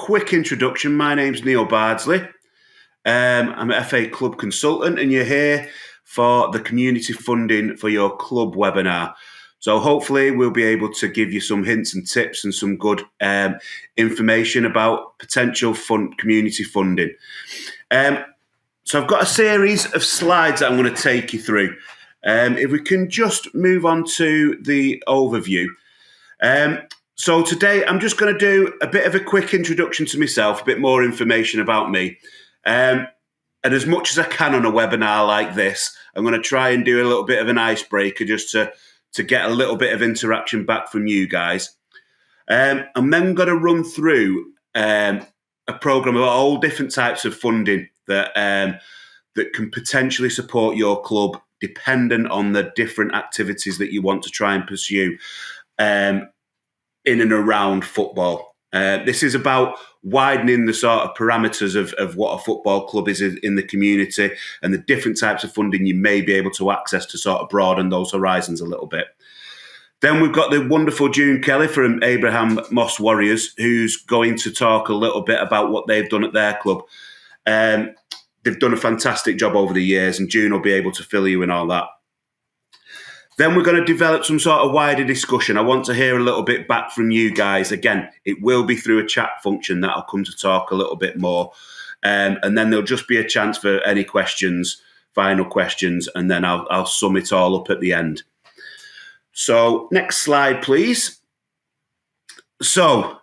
quick introduction. My name's Neil Bardsley. I'm an FA Club consultant, and you're here for the community funding for your club webinar. So hopefully we'll be able to give you some hints and tips and some good information about potential community funding. So I've got a series of slides that I'm going to take you through. If we can just move on to the overview. So today I'm just going to do a bit of a quick introduction to myself, a bit more information about me. And as much as I can on a webinar like this, I'm going to try and do a little bit of an icebreaker just to get a little bit of interaction back from you guys. I'm then going to run through a program of all different types of funding that can potentially support your club, dependent on the different activities that you want to try and pursue in and around football. This is about widening the sort of parameters of what a football club is in the community and the different types of funding you may be able to access to sort of broaden those horizons a little bit. Then we've got the wonderful June Kelly from Abraham Moss Warriors, who's going to talk a little bit about what they've done at their club. They've done a fantastic job over the years, and June will be able to fill you in all that. Then we're going to develop some sort of wider discussion. I want to hear a little bit back from you guys. Again, it will be through a chat function that I'll come to talk a little bit more. And then there'll just be a chance for any questions, final questions, and then I'll sum it all up at the end. So next slide, please. So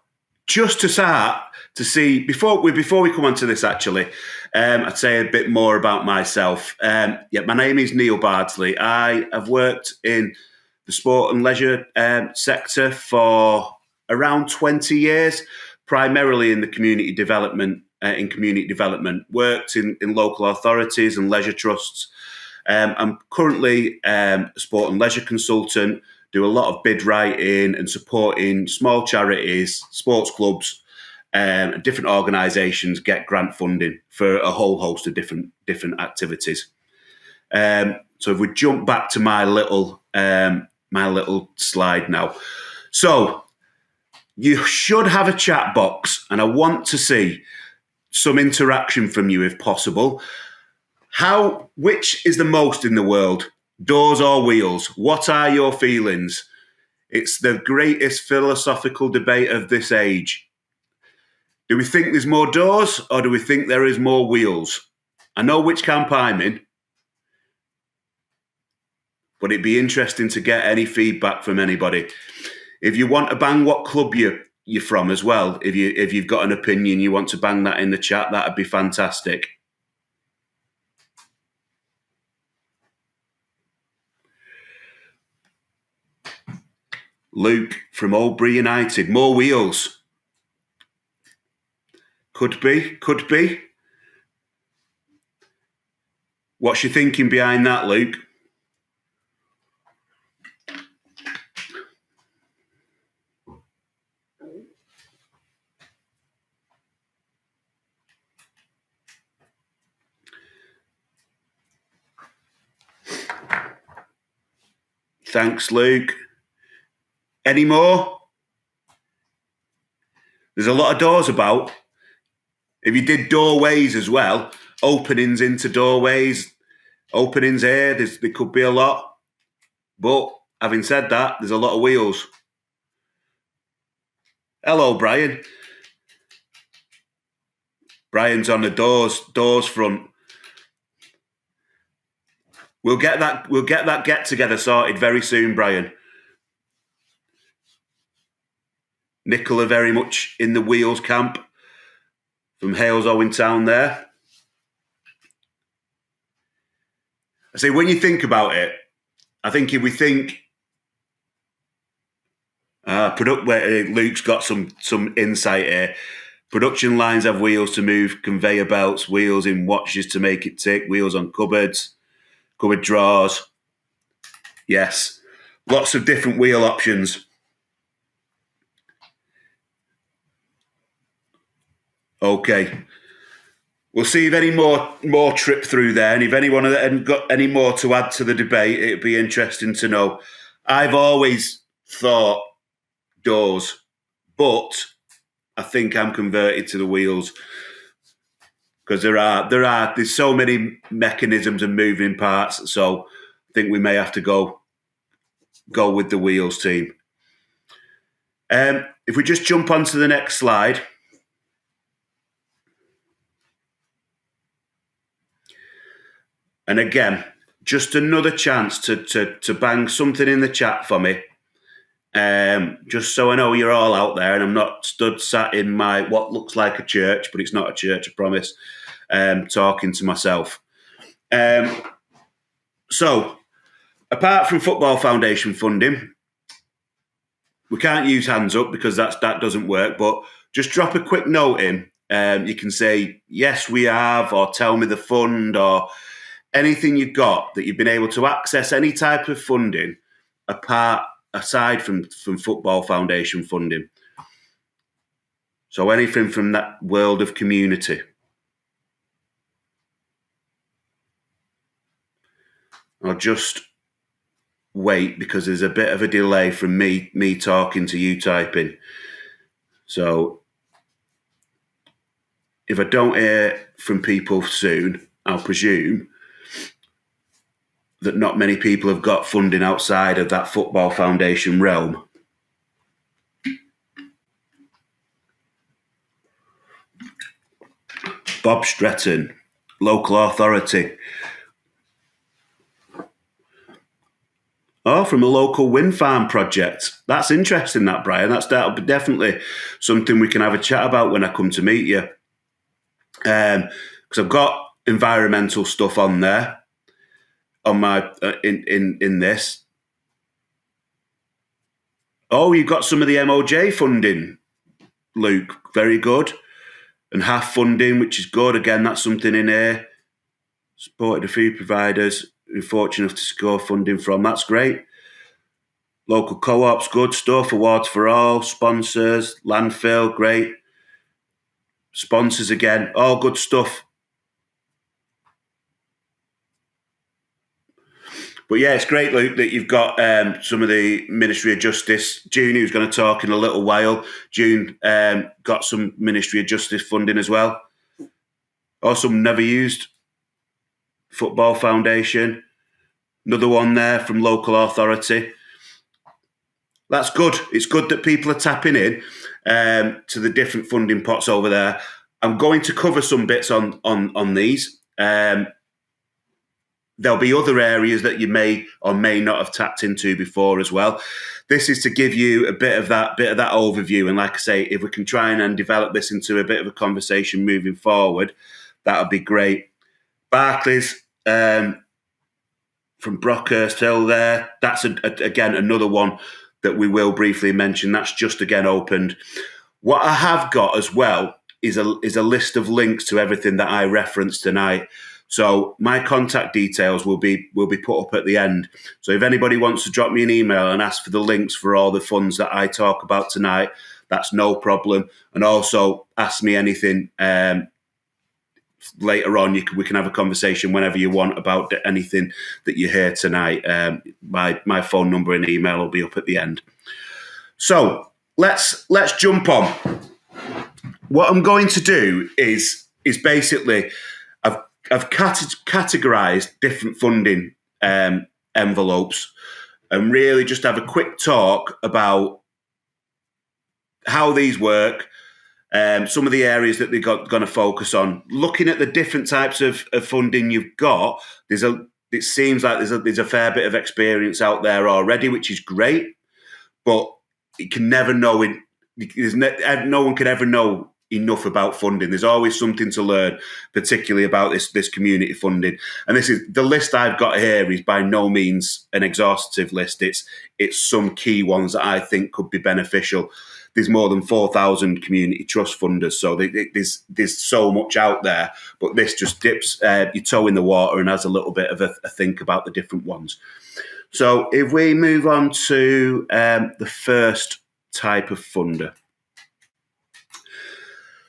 just to start to see, before we come on to this actually, I'd say a bit more about myself. My name is Neil Bardsley. I have worked in the sport and leisure sector for around 20 years, primarily in the community development, worked in local authorities and leisure trusts. I'm currently a sport and leisure consultant, do a lot of bid writing and supporting small charities, sports clubs, different organisations get grant funding for a whole host of different activities. So if we jump back to my little slide now. So you should have a chat box, and I want to see some interaction from you if possible. Which is the most in the world, doors or wheels? What are your feelings? It's the greatest philosophical debate of this age. Do we think there's more doors, or do we think there is more wheels? I know which camp I'm in, but it'd be interesting to get any feedback from anybody. If you want to bang what club you're from as well, if you've got an opinion, you want to bang that in the chat, that'd be fantastic. Luke from Oldbury United, more wheels. Could be. What's your thinking behind that, Luke? Thanks, Luke. Any more? There's a lot of doors about. If you did doorways as well, openings into doorways, openings here, there could be a lot. But having said that, there's a lot of wheels. Hello, Brian. Brian's on the doors front. We'll get that get together sorted very soon, Brian. Nicola very much in the wheels camp from Hales Owen Town there. I say, when you think about it, I think if we think Luke's got some insight here. Production lines have wheels to move, conveyor belts, wheels in watches to make it tick, wheels on cupboards, cupboard drawers. Yes, lots of different wheel options. Okay. We'll see if any more trip through there, and if anyone had got any more to add to the debate, it'd be interesting to know. I've always thought doors, but I think I'm converted to the wheels, because there's so many mechanisms and moving parts. So I think we may have to go with the wheels team. If we just jump onto the next slide. And again, just another chance to bang something in the chat for me. Just so I know you're all out there and I'm not sat in my what looks like a church, but it's not a church, I promise, talking to myself. So, apart from Football Foundation funding, we can't use hands up because that doesn't work, but just drop a quick note in. You can say, yes, we have, or tell me the fund, or anything you've got that you've been able to access any type of funding aside from Football Foundation funding. So anything from that world of community. I'll just wait because there's a bit of a delay from me talking to you typing. So if I don't hear from people soon, I'll presume that not many people have got funding outside of that Football Foundation realm. Bob Stretton, local authority. Oh, from a local wind farm project. That's interesting, that, Brian. That'll be definitely something we can have a chat about when I come to meet you. Because I've got environmental stuff on there, on my in this. Oh, you've got some of the MOJ funding, Luke. Very good. And half funding, which is good. Again, that's something in here. Supported the food providers who are fortunate enough to score funding from. That's great. Local co-ops, good stuff. Awards for all. Sponsors, landfill, great. Sponsors again, all good stuff. But yeah, it's great, Luke, that you've got some of the Ministry of Justice. June, who's going to talk in a little while. June got some Ministry of Justice funding as well. Also, never used Football Foundation. Another one there from local authority. That's good. It's good that people are tapping in to the different funding pots over there. I'm going to cover some bits on these. There'll be other areas that you may or may not have tapped into before as well. This is to give you a bit of that overview. And like I say, if we can try and develop this into a bit of a conversation moving forward, that would be great. Barclays from Brockhurst Hill there. That's, again, another one that we will briefly mention. That's just, again, opened. What I have got as well is a list of links to everything that I referenced tonight. So my contact details will be put up at the end. So if anybody wants to drop me an email and ask for the links for all the funds that I talk about tonight, that's no problem. And also ask me anything later on. We can have a conversation whenever you want about anything that you hear tonight. My phone number and email will be up at the end. So let's jump on. What I'm going to do is basically I've categorised different funding envelopes and really just have a quick talk about how these work, some of the areas that they're going to focus on. Looking at the different types of funding you've got, it seems like there's a fair bit of experience out there already, which is great, but you can never know. No one can ever know enough about funding. There's always something to learn, particularly about this community funding. And this is the list I've got here is by no means an exhaustive list. It's some key ones that I think could be beneficial. There's more than 4,000 community trust funders, so there's so much out there. But this just dips your toe in the water and has a little bit of a think about the different ones. So if we move on to the first type of funder.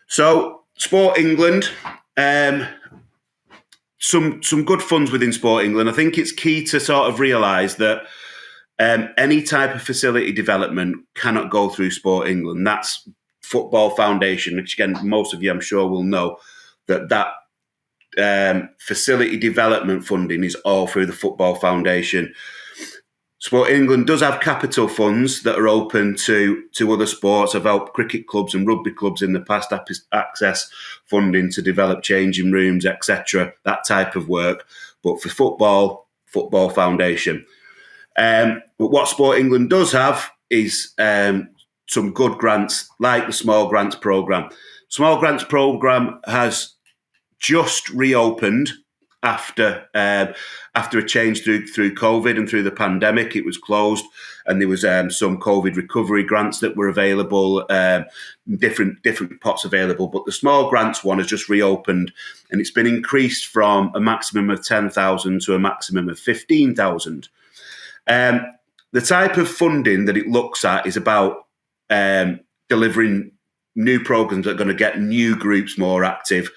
So, Sport England, some good funds within Sport England. I think it's key to sort of realise that any type of facility development cannot go through Sport England. That's Football Foundation, which again, most of you I'm sure will know, that facility development funding is all through the Football Foundation. Sport England does have capital funds that are open to other sports. I've helped cricket clubs and rugby clubs in the past access funding to develop changing rooms, etc., that type of work. But for Football Foundation. But what Sport England does have is some good grants, like the Small Grants Programme. Small Grants Programme has just reopened after a change through COVID and through the pandemic. It was closed, and there was some COVID recovery grants that were available, different pots available. But the Small Grants one has just reopened, and it's been increased from a maximum of 10,000 to a maximum of 15,000. The type of funding that it looks at is about delivering new programs that are going to get new groups more active,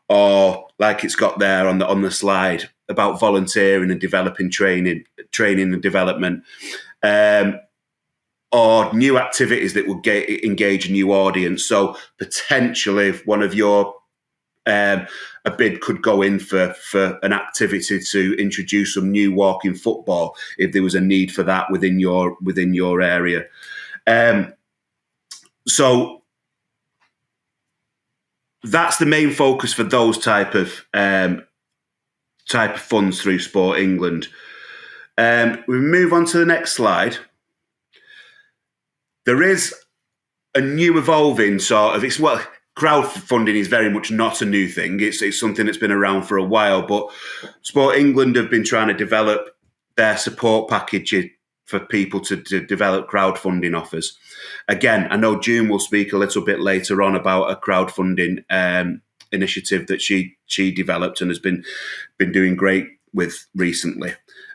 or like it's got there on the slide, about volunteering and developing training and development, or new activities that will engage a new audience. So potentially, if one of your a bid could go in for an activity to introduce some new walking football, if there was a need for that within your area. So that's the main focus for those type of funds through Sport England. We move on to the next slide. There is a new evolving sort of, crowdfunding is very much not a new thing. It's something that's been around for a while, but Sport England have been trying to develop their support package for people to develop crowdfunding offers. Again, I know June will speak a little bit later on about a crowdfunding initiative that she developed and has been doing great with recently.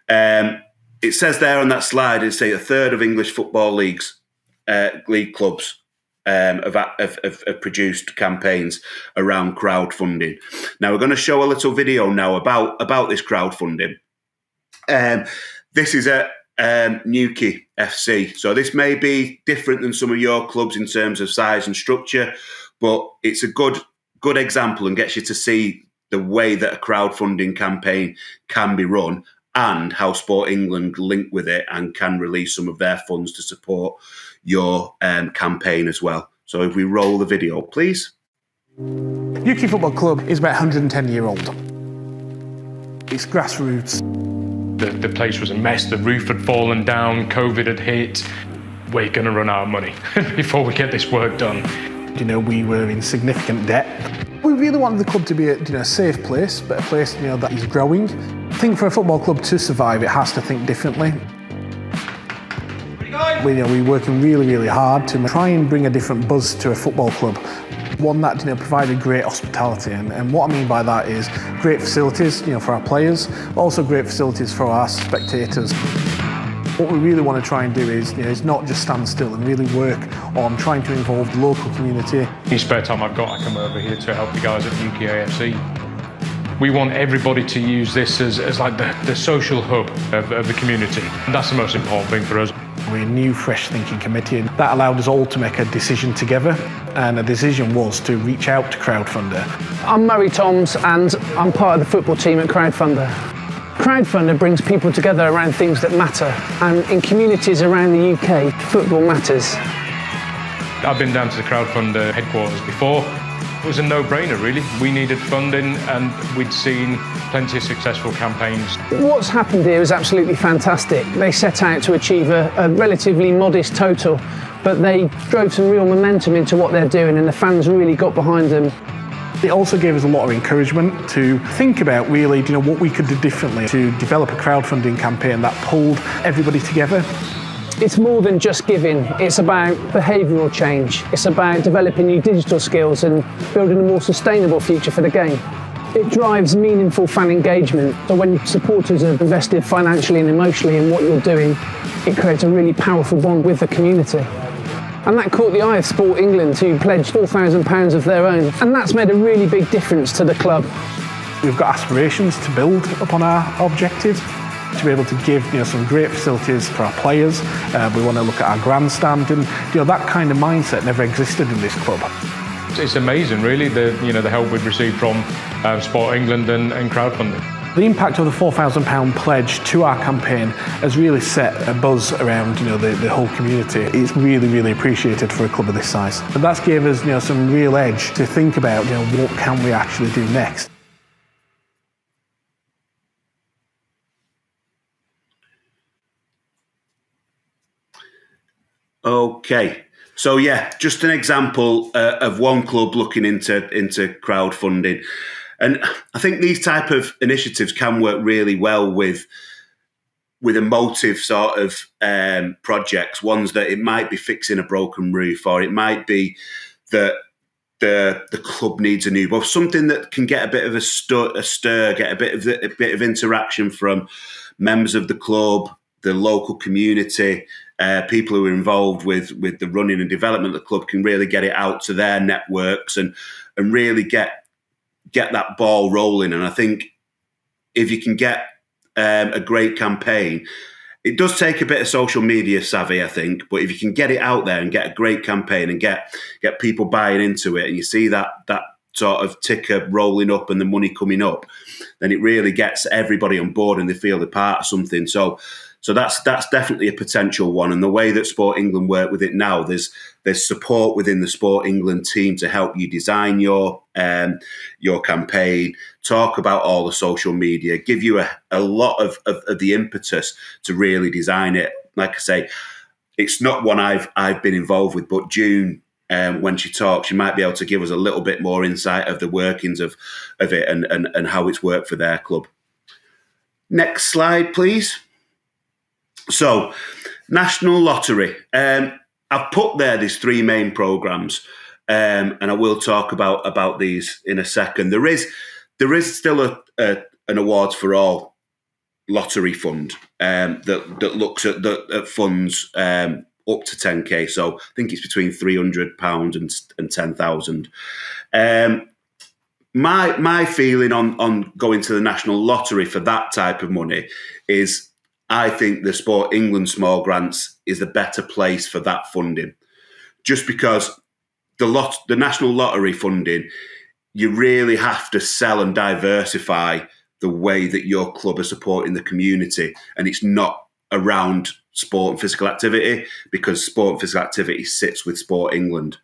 It says there on that slide, it's a third of English football league clubs have produced campaigns around crowdfunding. Now we're going to show a little video now about this crowdfunding. This is at Newquay FC. So this may be different than some of your clubs in terms of size and structure, but it's a good example and gets you to see the way that a crowdfunding campaign can be run and how Sport England link with it and can release some of their funds to support your campaign as well. So if we roll the video, please. Newquay Football Club is about 110-year-old. It's grassroots. The place was a mess, the roof had fallen down, COVID had hit. We're going to run out of money before we get this work done. We were in significant debt. We really wanted the club to be a safe place, but a place that is growing. I think for a football club to survive, it has to think differently. We're working really, really hard to try and bring a different buzz to a football club. One that provided great hospitality, and what I mean by that is great facilities, for our players, but also great facilities for our spectators. What we really want to try and do is not just stand still and really work on trying to involve the local community. Any spare time I've got, I come over here to help the guys at Newquay AFC. We want everybody to use this as like the social hub of the community. And that's the most important thing for us. We're a new, fresh thinking committee, and that allowed us all to make a decision together. And the decision was to reach out to Crowdfunder. I'm Murray Toms, and I'm part of the football team at Crowdfunder. Crowdfunder brings people together around things that matter, and in communities around the UK, football matters. I've been down to the Crowdfunder headquarters before. It was a no-brainer, really. We needed funding, and we'd seen plenty of successful campaigns. What's happened here is absolutely fantastic. They set out to achieve a relatively modest total, but they drove some real momentum into what they're doing, and the fans really got behind them. It also gave us a lot of encouragement to think about really, what we could do differently to develop a crowdfunding campaign that pulled everybody together. It's more than just giving, it's about behavioural change. It's about developing new digital skills and building a more sustainable future for the game. It drives meaningful fan engagement. So when supporters are invested financially and emotionally in what you're doing, it creates a really powerful bond with the community. And that caught the eye of Sport England, who pledged £4,000 of their own. And that's made a really big difference to the club. We've got aspirations to build upon our objectives. to be able to give some great facilities for our players. We want to look at our grandstand, and that kind of mindset never existed in this club. It's amazing, really, the help we've received from Sport England and crowdfunding. The impact of the £4,000 pledge to our campaign has really set a buzz around the whole community. It's really, really appreciated for a club of this size. And that's gave us some real edge to think about what can we actually do next. Okay, so yeah, just an example of one club looking into crowdfunding. And I think these type of initiatives can work really well with emotive sort of projects, ones that it might be fixing a broken roof, or it might be that the club needs a new bus, something that can get a bit of a stir, get a bit of interaction from members of the club, the local community, people who are involved with the running and development of the club, can really get it out to their networks and really get that ball rolling. And I think if you can get a great campaign, it does take a bit of social media savvy, I think, but if you can get it out there and get a great campaign and get people buying into it, and you see that sort of ticker rolling up and the money coming up, then it really gets everybody on board and they feel they're part of something. So that's definitely a potential one. And the way that Sport England work with it now, there's support within the Sport England team to help you design your campaign, talk about all the social media, give you a lot of the impetus to really design it. Like I say, it's not one I've been involved with, but June, when she talks, she might be able to give us a little bit more insight of the workings of it and how it's worked for their club. Next slide, please. So, National Lottery. I've put there's three main programmes, and I will talk about these in a second. There is still an Awards for All lottery fund that looks at funds up to 10k. So I think it's between £300 and 10,000. My feeling on going to the National Lottery for that type of money is, I think the Sport England small grants is the better place for that funding, just because the National Lottery funding, you really have to sell and diversify the way that your club are supporting the community, and it's not around sport and physical activity, because sport and physical activity sits with Sport England,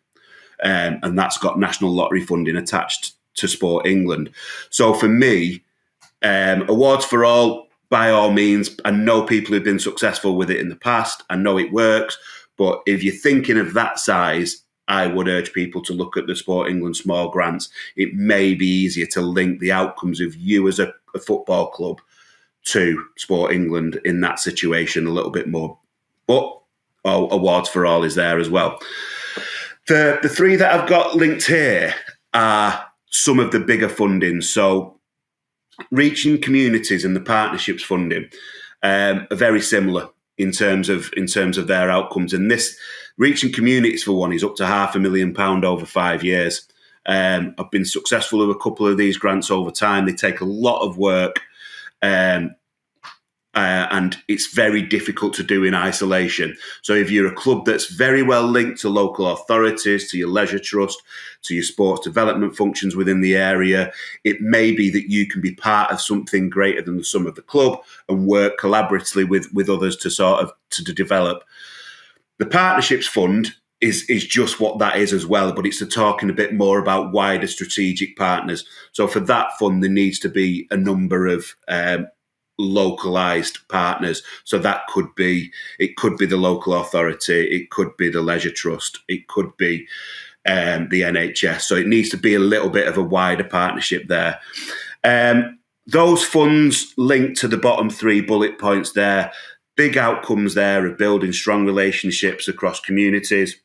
and that's got National Lottery funding attached to Sport England. So for me, Awards for All, by all means, I know people who've been successful with it in the past. I know it works. But if you're thinking of that size, I would urge people to look at the Sport England small grants. It may be easier to link the outcomes of you as a football club to Sport England in that situation a little bit more. But Awards for All is there as well. The three that I've got linked here are some of the bigger fundings. So Reaching Communities and the Partnerships funding are very similar in terms of their outcomes. And this Reaching Communities, for one, is up to £500,000 over 5 years. I've been successful with a couple of these grants over time. They take a lot of work, and it's very difficult to do in isolation. So if you're a club that's very well linked to local authorities, to your leisure trust, to your sports development functions within the area, it may be that you can be part of something greater than the sum of the club and work collaboratively with others to develop. The Partnerships Fund is just what that is as well, but it's talking a bit more about wider strategic partners. So for that fund, there needs to be a number of localized partners. So it could be the local authority, it could be the leisure trust, it could be the NHS. So it needs to be a little bit of a wider partnership there. Those funds linked to the bottom three bullet points there, big outcomes there of building strong relationships across communities,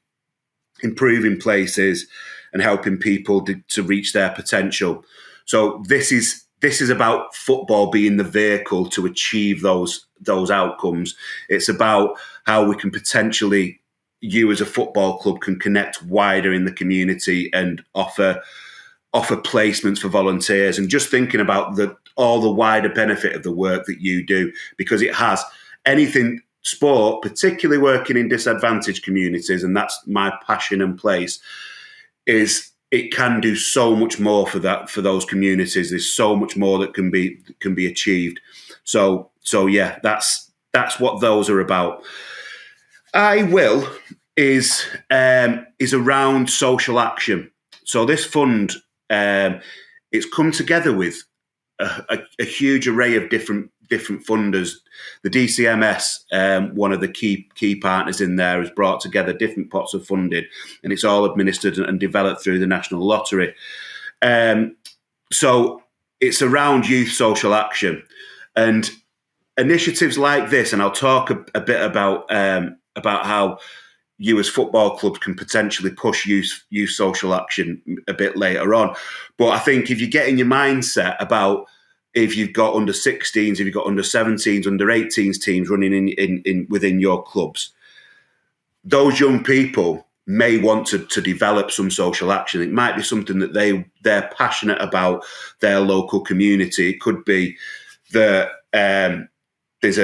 improving places, and helping people to reach their potential. So this is about football being the vehicle to achieve those outcomes. It's about how we can potentially, you as a football club can connect wider in the community and offer offer placements for volunteers, and just thinking about all the wider benefit of the work that you do, because it has anything sport, particularly working in disadvantaged communities, and that's my passion and place, is it can do so much more for those communities. There's so much more that can be achieved. So yeah, that's what those are about. I Will is around social action. So this fund, it's come together with a huge array of different funders. The DCMS, one of the key partners in there, has brought together different pots of funding, and it's all administered and developed through the National Lottery. So it's around youth social action and initiatives like this. And I'll talk a bit about how you as football clubs can potentially push youth social action a bit later on. But I think if you get in your mindset about if you've got under 16s, if you've got under 17s, under 18s teams running in within your clubs, those young people may want to develop some social action. It might be something that they're passionate about their local community. It could be that there's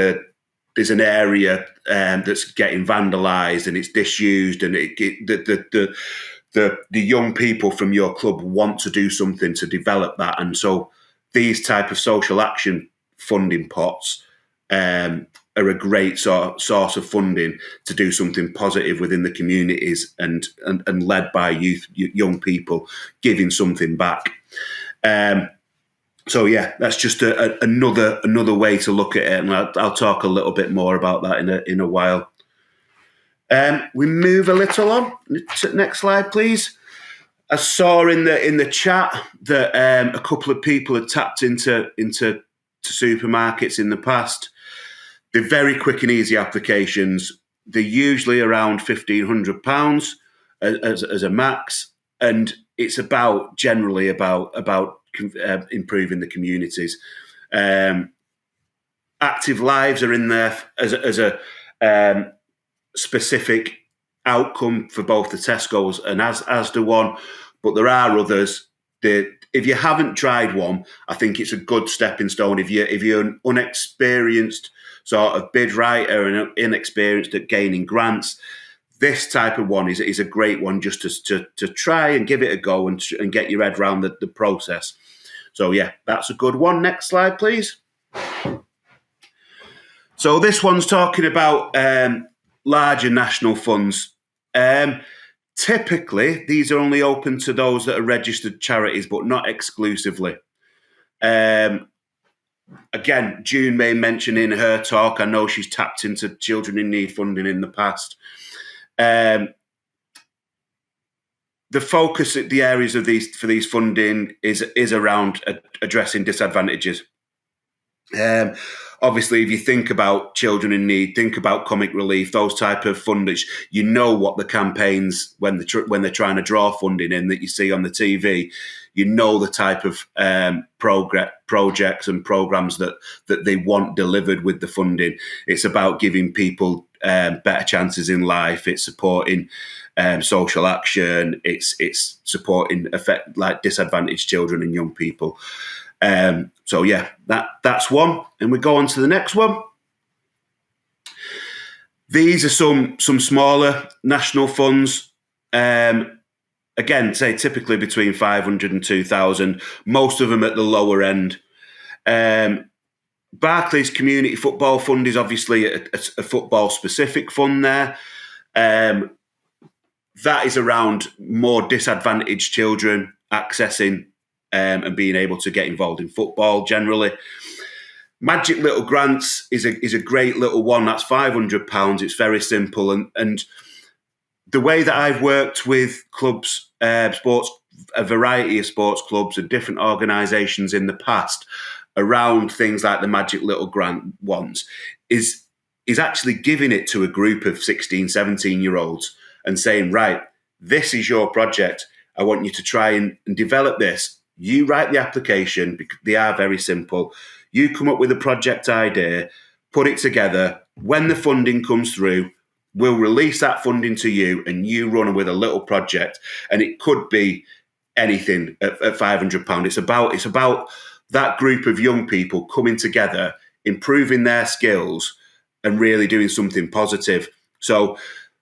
an area that's getting vandalised and it's disused, and the young people from your club want to do something to develop that. And so these type of social action funding pots are a great source of funding to do something positive within the communities and led by young people giving something back. So yeah, that's just another way to look at it, and I'll talk a little bit more about that in a while. We move a little on. Next slide, please. I saw in the chat that a couple of people had tapped into supermarkets in the past. They're very quick and easy applications. They're usually around £1,500 as a max, and it's generally about improving the communities. Active Lives are in there as a specific outcome for both the Tesco's and Asda one, but there are others. If you haven't tried one, I think it's a good stepping stone. If you're an unexperienced sort of bid writer and inexperienced at gaining grants, this type of one is a great one just to try and give it a go and get your head around the process. So yeah, that's a good one. Next slide, please. So this one's talking about larger national funds. Typically, these are only open to those that are registered charities, but not exclusively. Again, June may mention in her talk, I know she's tapped into Children in Need funding in the past. The focus at the areas of for these funding is around addressing disadvantages. Obviously, if you think about Children in Need, think about Comic Relief, those type of funders, you know what the campaigns, when they're trying to draw funding in that you see on the TV, you know the type of projects and programs that they want delivered with the funding. It's about giving people better chances in life. It's supporting social action. It's supporting like disadvantaged children and young people. So yeah, that's one, and we go on to the next one. These are some smaller national funds. Again, say typically between 500 and 2,000. Most of them at the lower end. Barclays Community Football Fund is obviously a football specific fund there. That is around more disadvantaged children accessing and being able to get involved in football generally. Magic Little Grants is a great little one. That's £500. It's very simple. And the way that I've worked with clubs, a variety of sports clubs and different organisations in the past around things like the Magic Little Grant ones is actually giving it to a group of 16, 17-year-olds and saying, right, this is your project. I want you to try and develop this. You write the application, because they are very simple. You come up with a project idea, put it together. When the funding comes through, we'll release that funding to you and you run with a little project. And it could be anything at £500. It's about that group of young people coming together, improving their skills, and really doing something positive. So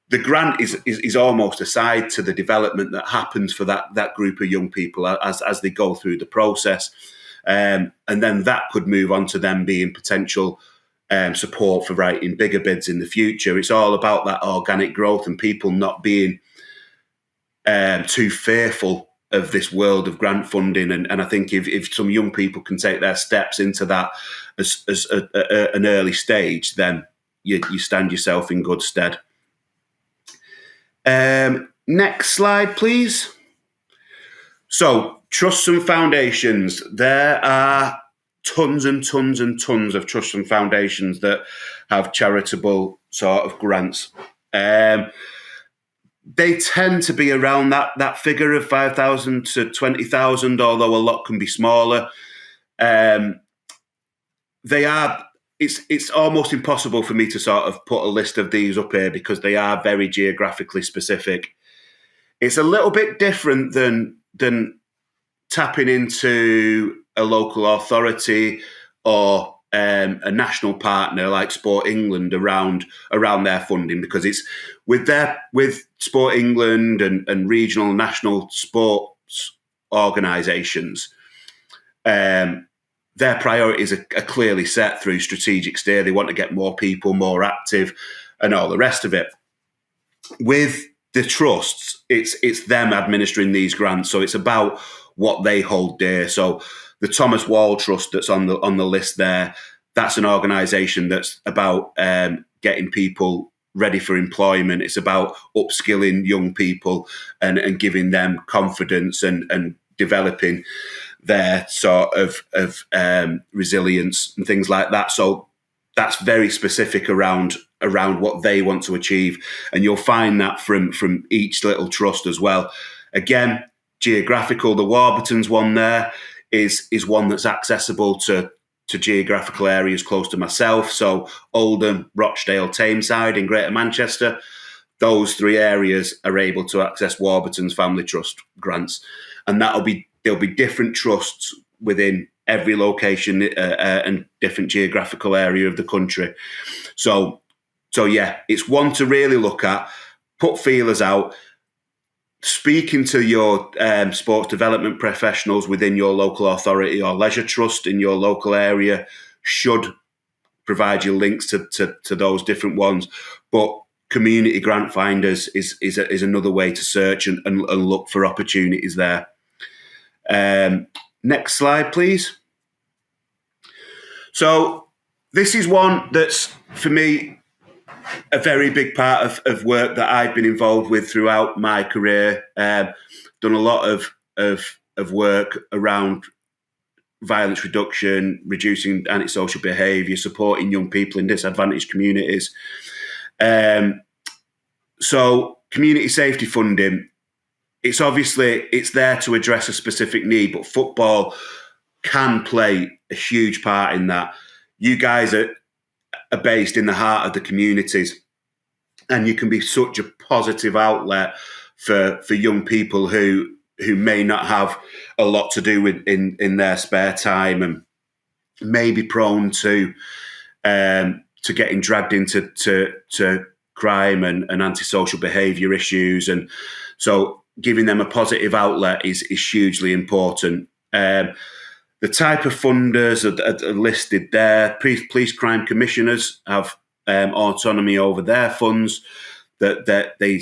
the grant is almost a side to the development that happens for that group of young people as they go through the process. And then that could move on to them being potential support for writing bigger bids in the future. It's all about that organic growth and people not being too fearful of this world of grant funding. And I think if some young people can take their steps into that as an early stage, then you stand yourself in good stead. Next slide, please. So, trusts and foundations. There are tons and tons and tons of trusts and foundations that have charitable sort of grants. They tend to be around that figure of 5,000 to 20,000, although a lot can be smaller. It's almost impossible for me to sort of put a list of these up here because they are very geographically specific. It's a little bit different than tapping into a local authority or a national partner like Sport England around their funding, because it's with Sport England and regional and national sports organisations. Their priorities are clearly set through strategic steer. They want to get more people, more active, and all the rest of it. With the trusts, it's them administering these grants, so it's about what they hold dear. So the Thomas Wall Trust that's on the list there, that's an organisation that's about getting people ready for employment. It's about upskilling young people and giving them confidence and developing their sort of resilience and things like that. So that's very specific around what they want to achieve. And you'll find that from each little trust as well. Again, geographical, the Warburtons one there is one that's accessible to geographical areas close to myself. So Oldham, Rochdale, Tameside in Greater Manchester, those three areas are able to access Warburton's Family Trust grants. And there'll be different trusts within every location and different geographical area of the country. So yeah, it's one to really look at, put feelers out, speaking to your sports development professionals within your local authority or leisure trust in your local area should provide you links to those different ones. But community grant finders is another way to search and look for opportunities there. Next slide, please. So this is one that's, for me, a very big part of work that I've been involved with throughout my career. Done a lot of work around violence reduction, reducing antisocial behaviour, supporting young people in disadvantaged communities. So community safety funding, it's there to address a specific need, but football can play a huge part in that. You guys are based in the heart of the communities, and you can be such a positive outlet for young people who may not have a lot to do with in their spare time and may be prone to getting dragged into crime and antisocial behaviour issues. And so giving them a positive outlet is hugely important. The type of funders are listed there. Police crime commissioners have autonomy over their funds. That they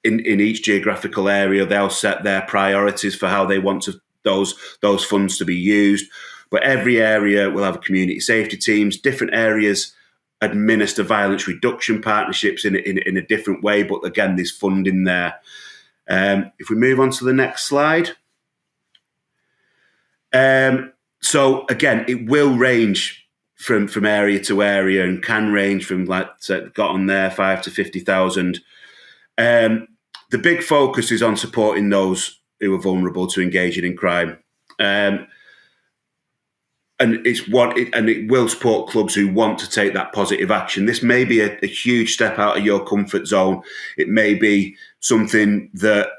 in each geographical area, they'll set their priorities for how they want those funds to be used. But every area will have community safety teams. Different areas administer violence reduction partnerships in a different way. But again, there's funding there. If we move on to the next slide. So again, it will range from area to area and can range from, like got on there, 5 to 50,000. The big focus is on supporting those who are vulnerable to engaging in crime. And it will support clubs who want to take that positive action. This may be a huge step out of your comfort zone. It may be something that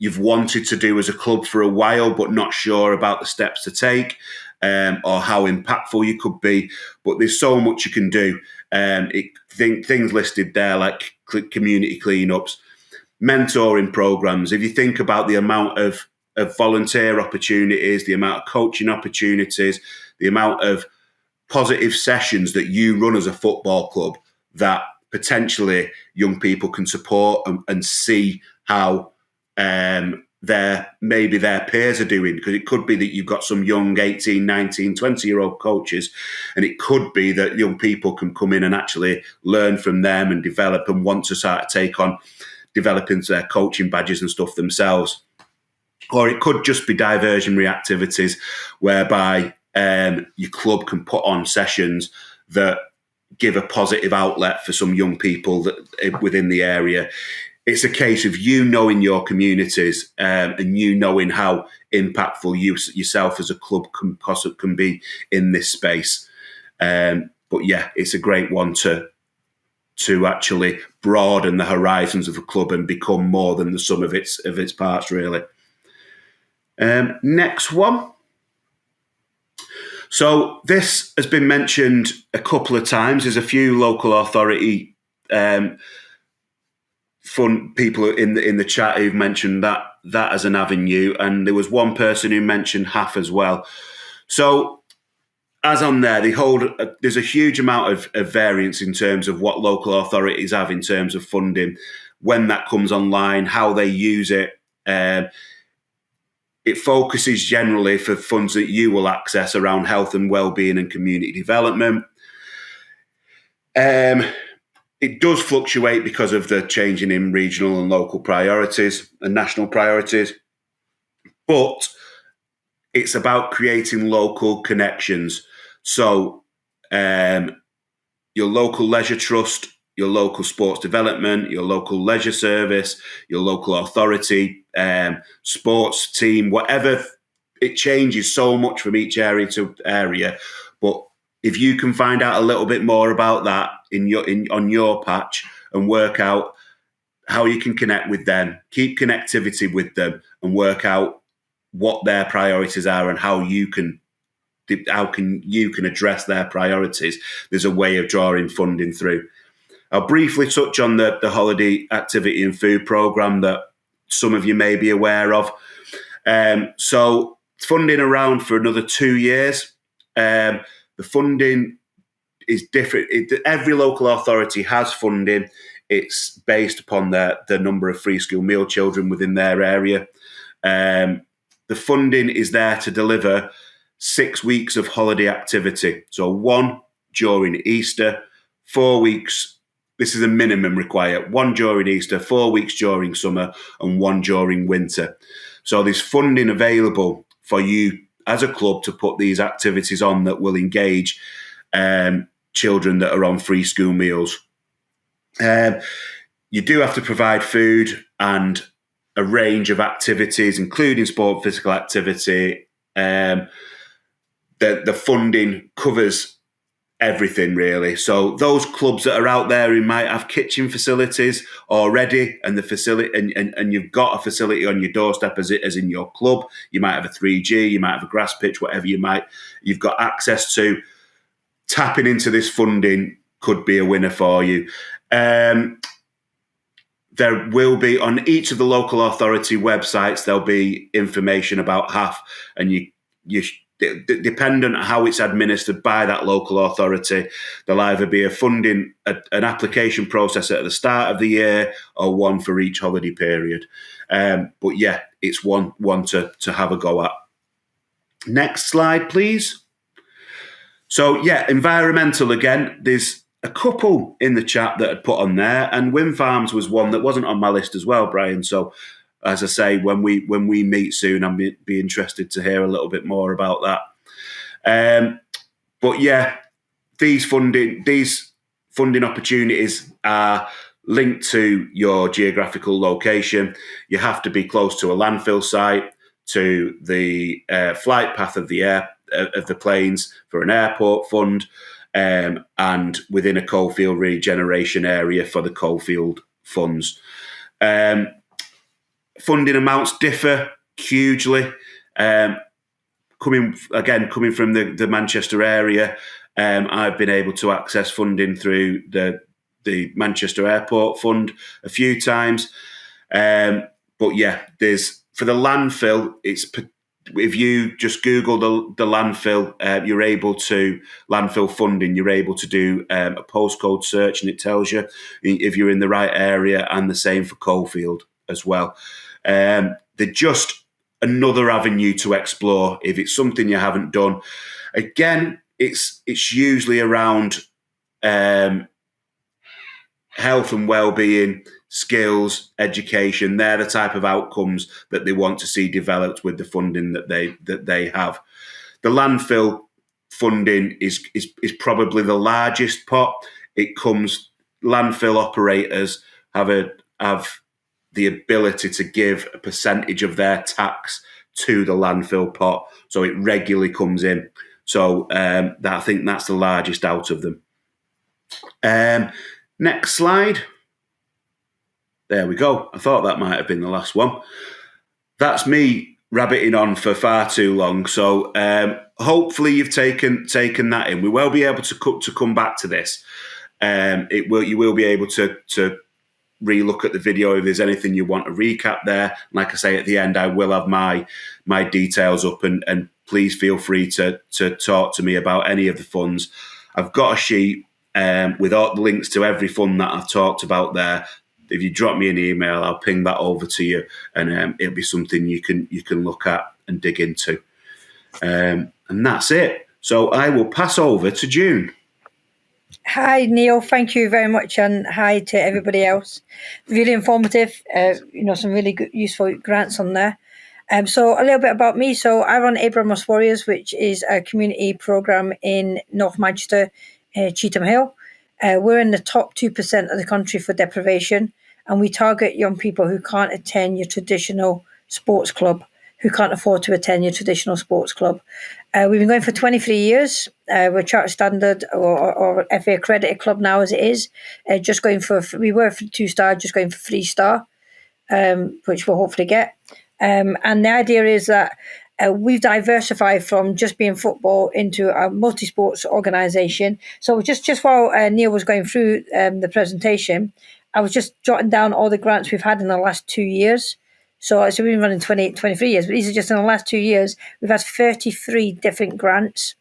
you've wanted to do as a club for a while, but not sure about the steps to take, or how impactful you could be. But there's so much you can do. Things listed there like community cleanups, mentoring programs. If you think about the amount of volunteer opportunities, the amount of coaching opportunities, the amount of positive sessions that you run as a football club that potentially young people can support and see how their peers are doing, because it could be that you've got some young 18, 19, 20-year-old coaches, and it could be that young people can come in and actually learn from them and develop and want to start to take on developing their coaching badges and stuff themselves. Or it could just be diversionary activities whereby your club can put on sessions that give a positive outlet for some young people that within the area. It's a case of you knowing your communities and you knowing how impactful you yourself as a club can be in this space. But yeah, it's a great one to actually broaden the horizons of the club and become more than the sum of its parts, really. Next one. So this has been mentioned a couple of times. There's a few local authority fun people in the chat who've mentioned that as an avenue, and there was one person who mentioned half as well. So as on there, there's a huge amount of variance in terms of what local authorities have in terms of funding, when that comes online, how they use it. It focuses generally for funds that you will access around health and wellbeing and community development. It does fluctuate because of the changing in regional and local priorities and national priorities, but it's about creating local connections. So your local leisure trust, your local sports development, your local leisure service, your local authority, sports team, whatever, it changes so much from each area to area. But if you can find out a little bit more about that on your patch and work out how you can connect with them, keep connectivity with them, and work out what their priorities are and how you can address their priorities, there's a way of drawing funding through. I'll briefly touch on the holiday activity and food programme that some of you may be aware of. So funding around for another 2 years. The funding is different. Every local authority has funding. It's based upon the number of free school meal children within their area. The funding is there to deliver 6 weeks of holiday activity. So 1 during Easter, 4 weeks. This is a minimum required. 1 during Easter, 4 weeks during summer, and 1 during winter. So there's funding available for you as a club to put these activities on that will engage children that are on free school meals. You do have to provide food and a range of activities, including sport, physical activity. The funding covers everything, really. So those clubs that are out there who might have kitchen facilities already, and the facility, and you've got a facility on your doorstep as in your club, you might have a 3G, you might have a grass pitch, whatever you've got access to. Tapping into this funding could be a winner for you. There will be on each of the local authority websites, there'll be information about HAF, and you dependent on how it's administered by that local authority, there'll either be an application process at the start of the year or one for each holiday period. But yeah, it's one to have a go at. Next slide, please. So yeah, environmental again. There's a couple in the chat that had put on there, and Wind Farms was one that wasn't on my list as well, Brian. So as I say, when we meet soon, I'll be interested to hear a little bit more about that. But yeah, these funding opportunities are linked to your geographical location. You have to be close to a landfill site, to the flight path of the planes for an airport fund, and within a coalfield regeneration area for the coalfield funds. funding amounts differ hugely. Coming from the Manchester area, I've been able to access funding through the Manchester Airport Fund a few times. But yeah, for the landfill, if you just Google the landfill, you're able to landfill funding. You're able to do a postcode search, and it tells you if you're in the right area, and the same for Coalfield as well. They're just another avenue to explore if it's something you haven't done. Again, it's usually around health and well-being, skills, education. They're the type of outcomes that they want to see developed with the funding that they have. The landfill funding is probably the largest pot. Landfill operators have the ability to give a percentage of their tax to the landfill pot, so it regularly comes in. So I think that's the largest out of them. Next slide. There we go. I thought that might have been the last one. That's me rabbiting on for far too long. So hopefully you've taken that in. We will be able to come back to this. You will be able to re-look at the video if there's anything you want to recap there. Like I say, at the end, I will have my details up, and please feel free to talk to me about any of the funds. I've got a sheet with all the links to every fund that I've talked about there. If you drop me an email, I'll ping that over to you, and it'll be something you can look at and dig into. And that's it. So I will pass over to June. Hi, Neil. Thank you very much, and hi to everybody else. Really informative. Some really good, useful grants on there. So a little bit about me. So I run Abramos Warriors, which is a community program in North Manchester, Cheetham Hill. We're in the top 2% of the country for deprivation, and we target young people who can't attend your traditional sports club, who can't afford to attend your traditional sports club. We've been going for 23 years. We're charter standard or FA accredited club now as it is. We were for 2-star, just going for 3-star, which we'll hopefully get. And the idea is that we've diversified from just being football into a multi-sports organisation. So just while Neil was going through the presentation, I was just jotting down all the grants we've had in the last 2 years. So we've been running 23 years, but these are just in the last 2 years. We've had 33 different grants.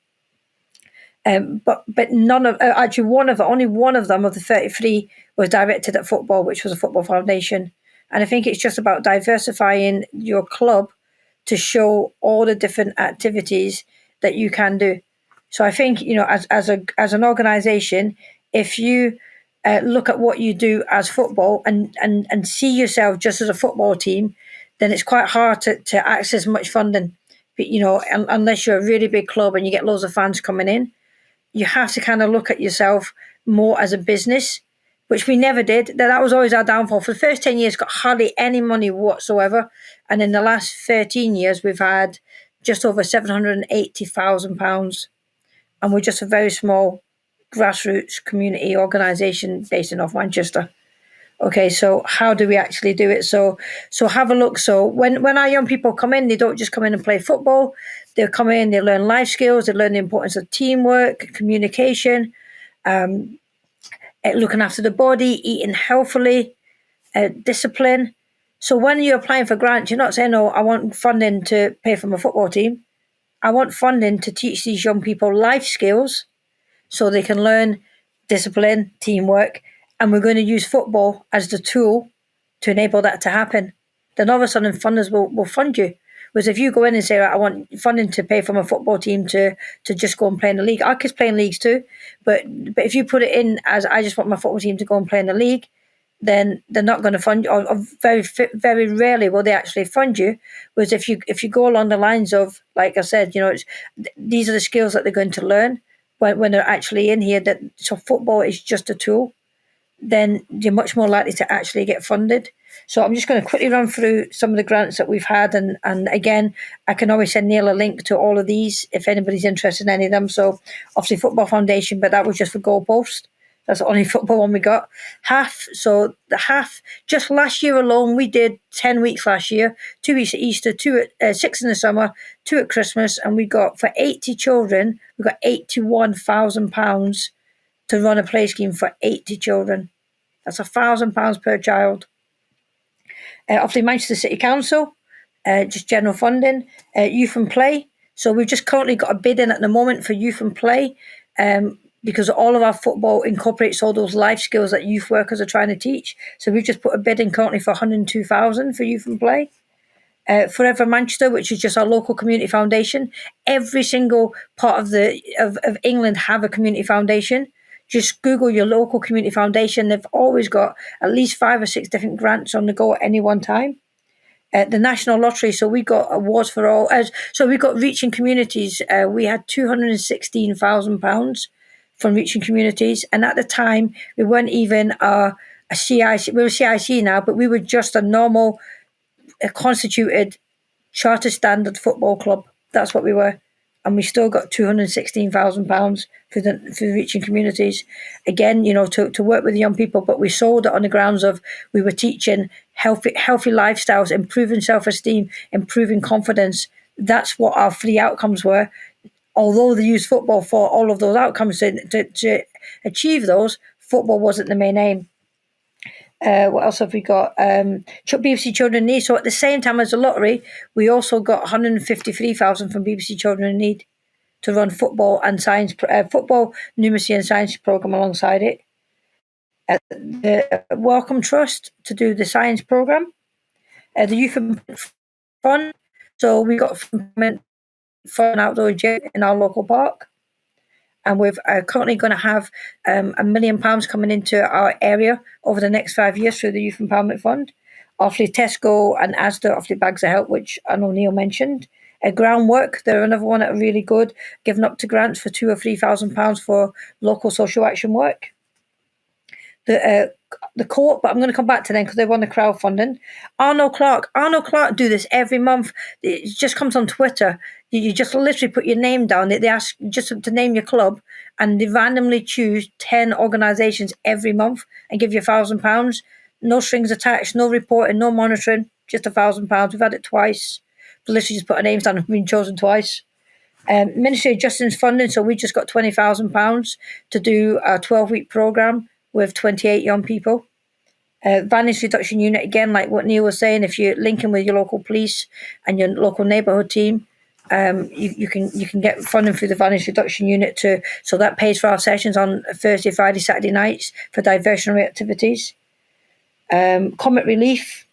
But none of, only one of them of the 33 was directed at football, which was a football foundation. And I think it's just about diversifying your club to show all the different activities that you can do. So I think, as an organisation, if you look at what you do as football and see yourself just as a football team, then it's quite hard to access much funding. But, unless you're a really big club and you get loads of fans coming in, you have to kind of look at yourself more as a business, which we never did. That was always our downfall. For the first 10 years, got hardly any money whatsoever. And in the last 13 years, we've had just over £780,000. And we're just a very small grassroots community organisation based in North Manchester. Okay, so how do we actually do it? So have a look. So when our young people come in, they don't just come in and play football. They'll come in, they learn life skills, they learn the importance of teamwork, communication, looking after the body, eating healthily, discipline. So when you're applying for grants, you're not saying, I want funding to pay for my football team. I want funding to teach these young people life skills so they can learn discipline, teamwork, and we're going to use football as the tool to enable that to happen. Then all of a sudden funders will fund you. Whereas if you go in and say, I want funding to pay for my football team to just go and play in the league. Our kids play in leagues too. But if you put it in as, I just want my football team to go and play in the league, then they're not going to fund you, or very, very rarely will they actually fund you. Whereas if you go along the lines of, like I said, these are the skills that they're going to learn when they're actually in here. So football is just a tool. Then you're much more likely to actually get funded. So I'm just going to quickly run through some of the grants that we've had. And again, I can always send Neil a link to all of these if anybody's interested in any of them. So obviously Football Foundation, but that was just for goalpost. That's the only football one we got. Half, so the half, just last year alone, we did 10 weeks last year, 2 weeks at Easter, 6 in the summer, 2 at Christmas, and we got, for 80 children, we got £81,000 to run a play scheme for 80 children. That's £1,000 per child. Obviously, Manchester City Council, just general funding, youth and play. So we've just currently got a bid in at the moment for youth and play, because all of our football incorporates all those life skills that youth workers are trying to teach. So we've just put a bid in currently for 102,000 for youth and play. Forever Manchester, which is just our local community foundation. Every single part of England have a community foundation. Just Google your local community foundation. They've always got at least 5 or 6 different grants on the go at any one time. The National Lottery, so we got awards for all. So we got Reaching Communities. We had £216,000 from Reaching Communities, and at the time we weren't even a CIC. We were CIC now, but we were just a normal, constituted, charter standard football club. That's what we were, and we still got £216,000 for Reaching Communities. Again, to work with young people, but we sold it on the grounds of we were teaching healthy lifestyles, improving self-esteem, improving confidence. That's what our 3 outcomes were. Although they used football for all of those outcomes to achieve those, football wasn't the main aim. What else have we got? BBC Children in Need. So at the same time as the lottery, we also got 153,000 from BBC Children in Need to run football and science, football, numeracy and science program alongside it. The Welcome Trust to do the science program. The Youth Fund. So we got for an outdoor gym in our local park, and we're currently going to have £1 million coming into our area over the next 5 years through the Youth Empowerment Fund. Obviously, Tesco and Asda, obviously Bags of Help, which I know Neil mentioned. Groundwork, they're another one that are really good, giving up to grants for £2,000 or £3,000 for local social action work. The court, but I'm going to come back to them because they won the crowdfunding. Arnold Clark do this every month. It just comes on Twitter. You just literally put your name down. They ask just to name your club, and they randomly choose 10 organisations every month and give you £1,000. No strings attached, no reporting, no monitoring, just £1,000. We've had it twice. We literally just put our names down and been chosen twice. Ministry of Justice funding, so we just got £20,000 to do a 12-week programme with 28 young people. Violence reduction unit, again, like what Neil was saying, if you're linking with your local police and your local neighbourhood team, you can get funding through the violence reduction unit so that pays for our sessions on Thursday, Friday, Saturday nights for diversionary activities. Comet Relief,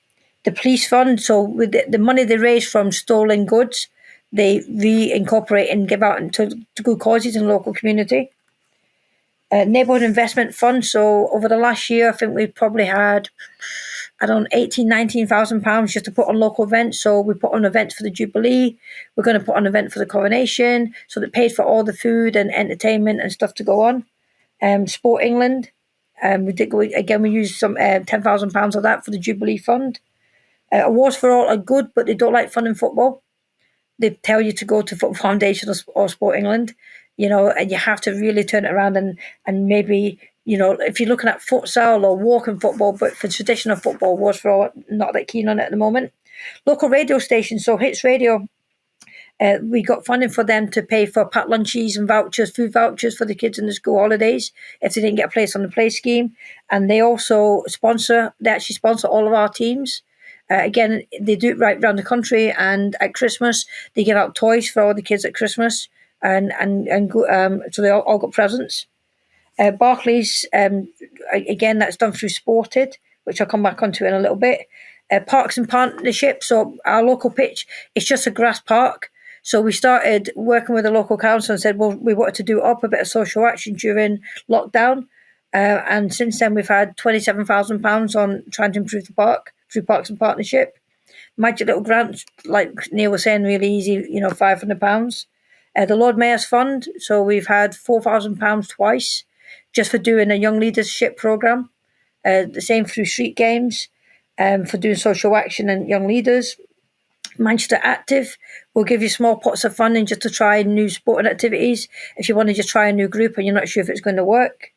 the police fund, so with the money they raise from stolen goods, they reincorporate and give out to good causes in the local community. Neighbourhood Investment Fund, so over the last year I think we've probably had £19,000 just to put on local events. So we put on events for the Jubilee, we're going to put on an event for the coronation, so that paid for all the food and entertainment and stuff to go on. Sport England, we used some £10,000 of that for the Jubilee Fund. Awards for All are good, but they don't like funding football. They tell you to go to Football Foundation or Sport England, and you have to really turn it around and maybe, if you're looking at futsal or walking football, but for traditional football, Awards for All, not that keen on it at the moment. Local radio stations, so Hits Radio, we got funding for them to pay for packed lunches and vouchers, food vouchers for the kids in the school holidays if they didn't get a place on the play scheme. And they also sponsor all of our teams. Again, they do it right around the country, and at Christmas they give out toys for all the kids at Christmas, and so they all got presents. Barclays, again, that's done through Sported, which I'll come back onto in a little bit. Parks and Partnership, so our local pitch, it's just a grass park. So we started working with the local council and said, well, we wanted to do up a bit of social action during lockdown. And since then, we've had £27,000 on trying to improve the park through Parks and Partnership. Magic little grants, like Neil was saying, really easy, £500. The Lord Mayor's Fund, so we've had £4,000 twice just for doing a young leadership programme. The same through street games, for doing social action and young leaders. Manchester Active will give you small pots of funding just to try new sporting activities if you want to just try a new group and you're not sure if it's going to work.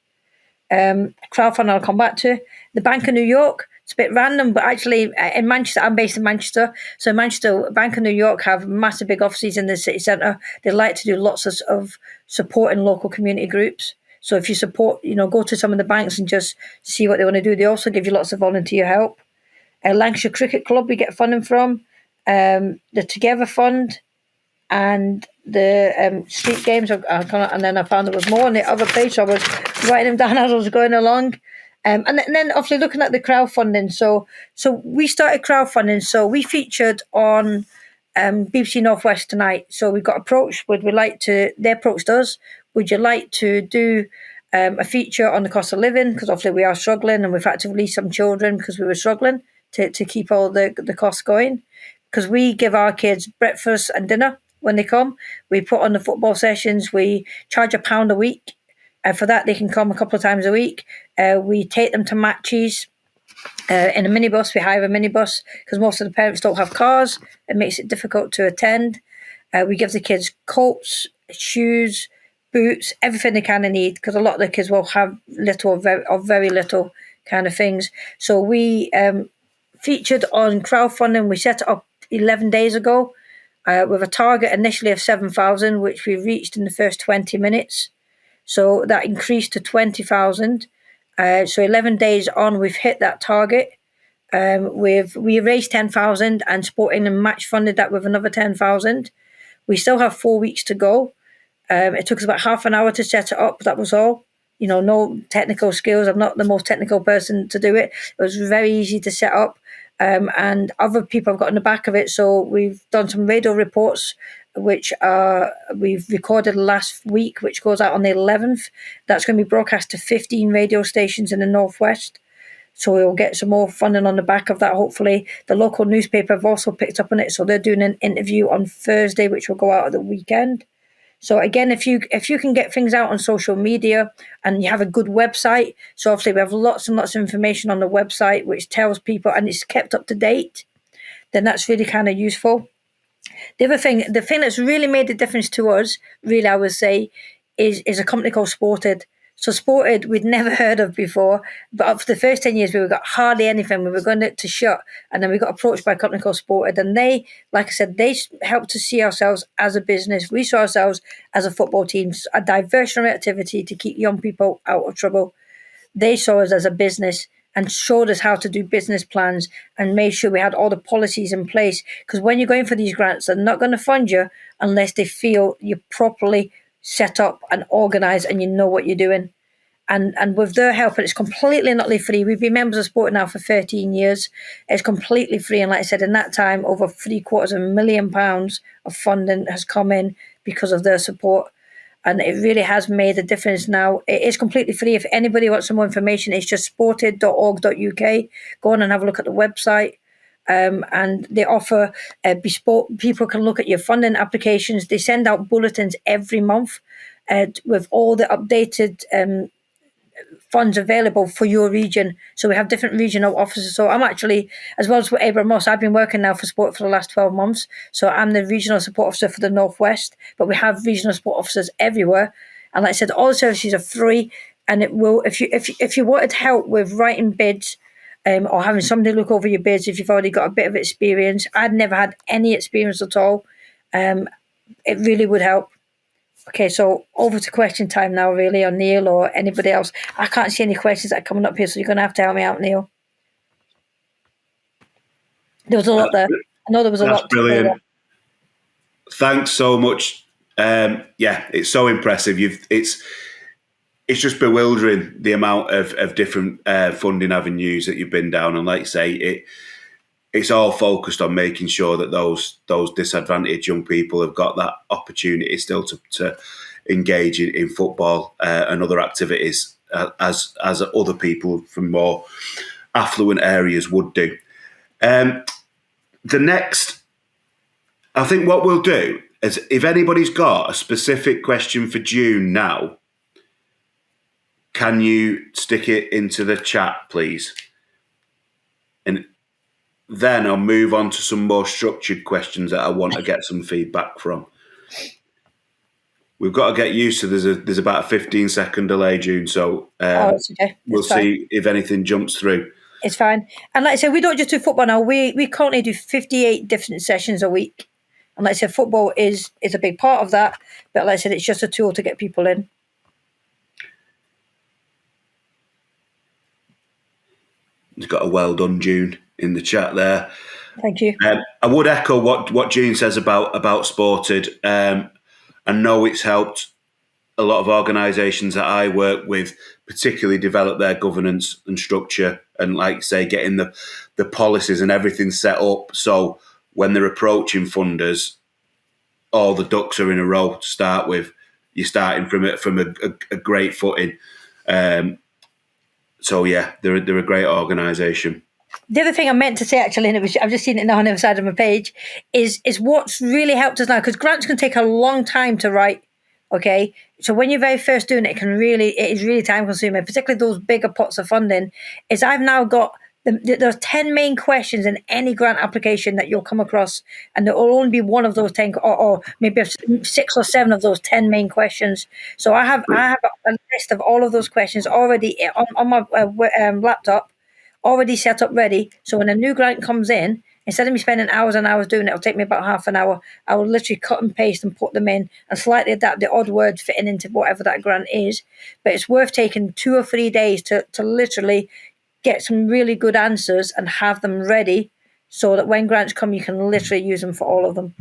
crowdfunding I'll come back to. The Bank of New York, it's a bit random, but actually in Manchester, I'm based in Manchester. So Manchester, Bank of New York have massive big offices in the city centre. They like to do lots of supporting local community groups. So if you support, go to some of the banks and just see what they want to do. They also give you lots of volunteer help. Lancashire Cricket Club, we get funding from. The Together Fund and the street games. And then I found there was more on the other page. So I was writing them down as I was going along. And then obviously looking at the crowdfunding. So we started crowdfunding. So we featured on BBC Northwest Tonight. So we got approached. They approached us. Would you like to do a feature on the cost of living? Because obviously we are struggling and we've had to release some children because we were struggling to keep all the costs going. Because we give our kids breakfast and dinner when they come. We put on the football sessions. We charge £1 a week. For that, they can come a couple of times a week. We take them to matches in a minibus. We hire a minibus because most of the parents don't have cars. It makes it difficult to attend. We give the kids coats, shoes, boots, everything they kind of need because a lot of the kids will have little or very little kind of things. So we featured on crowdfunding. We set it up 11 days ago with a target initially of 7,000, which we reached in the first 20 minutes. So that increased to 20,000. So 11 days on, we've hit that target. We raised 10,000 and Sporting and match funded that with another 10,000. We still have 4 weeks to go. It took us about half an hour to set it up. That was all. No technical skills. I'm not the most technical person to do it. It was very easy to set up. And other people have got in the back of it. So we've done some radio reports, which we've recorded last week, which goes out on the 11th. That's going to be broadcast to 15 radio stations in the Northwest. So we'll get some more funding on the back of that, hopefully. The local newspaper have also picked up on it. So they're doing an interview on Thursday, which will go out at the weekend. So again, if you can get things out on social media and you have a good website, so obviously we have lots and lots of information on the website which tells people and it's kept up to date, then that's really kind of useful. The thing that's really made a difference to us, really I would say, is a company called Sported. So Sported, we'd never heard of before, but for the first 10 years, we got hardly anything. We were going to shut, and then we got approached by a company called Sported, and they, like I said, they helped to see ourselves as a business. We saw ourselves as a football team, a diversionary activity to keep young people out of trouble. They saw us as a business and showed us how to do business plans and made sure we had all the policies in place. Because when you're going for these grants, they're not going to fund you unless they feel you're properly set up and organised and you know what you're doing. And with their help, and it's completely not free. We've been members of Sport now for 13 years. It's completely free. And like I said, in that time, over £750,000 of funding has come in because of their support. And it really has made a difference now. It is completely free. If anybody wants some more information, it's just sported.org.uk. Go on and have a look at the website. And they offer bespoke. People can look at your funding applications. They send out bulletins every month with all the updated funds available for your region. So we have different regional officers. So I'm actually, as well as with Abraham Moss, I've been working now for sport for the last 12 months. So I'm the regional support officer for the Northwest, but we have regional support officers everywhere. And like I said, all the services are free. And it will, if you wanted help with writing bids or having somebody look over your bids, if you've already got a bit of experience, I'd never had any experience at all. It really would help. Okay, so over to question time now, really, on Neil or anybody else. I can't see any questions that are coming up here, so you're going to have to help me out, Neil. There was a lot there. I know there was a lot. That's brilliant. Thanks so much. It's so impressive. It's just bewildering the amount of different funding avenues that you've been down, and like you say, it's all focused on making sure that those disadvantaged young people have got that opportunity still to engage in football and other activities as other people from more affluent areas would do. The next, I think what we'll do is if anybody's got a specific question for June now, can you stick it into the chat, please? And then I'll move on to some more structured questions that I want to get some feedback from. We've got to get used to there's about a 15-second delay, June. So It's okay. we'll see if anything jumps through. It's fine. And like I said, we don't just do football now. We currently do 58 different sessions a week. And like I said, football is a big part of that. But like I said, it's just a tool to get people in. He's got a well done, June, in the chat there. Thank you. I would echo what June says about Sported. I know it's helped a lot of organisations that I work with particularly develop their governance and structure and, like say, getting the policies and everything set up so when they're approaching funders, all the ducks are in a row to start with. You're starting from a great footing. So, yeah, they're a great organisation. The other thing I meant to say, actually, and I've just seen it now on the other side of my page, is what's really helped us now, because grants can take a long time to write, okay? So when you're very first doing it, it is really time consuming, particularly those bigger pots of funding, is I've now got, there's 10 main questions in any grant application that you'll come across, and there will only be one of those 10, or maybe 6 or 7 of those 10 main questions. So I have a list of all of those questions already on my laptop, already set up ready. So when a new grant comes in, instead of me spending hours and hours doing it, it'll take me about half an hour. I will literally cut and paste and put them in and slightly adapt the odd word fitting into whatever that grant is. But it's worth taking 2 or 3 days to literally get some really good answers and have them ready so that when grants come, you can literally use them for all of them.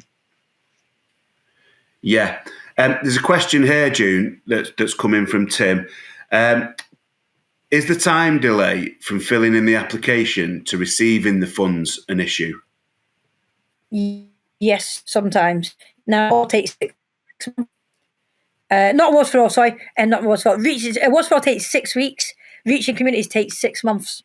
Yeah. There's a question here, June, that's come in from Tim. Is the time delay from filling in the application to receiving the funds an issue? Yes, sometimes. Now it takes 6 months. Not Awards for All, sorry, and not Awards for All. Awards for All takes 6 weeks. Reaching communities takes 6 months.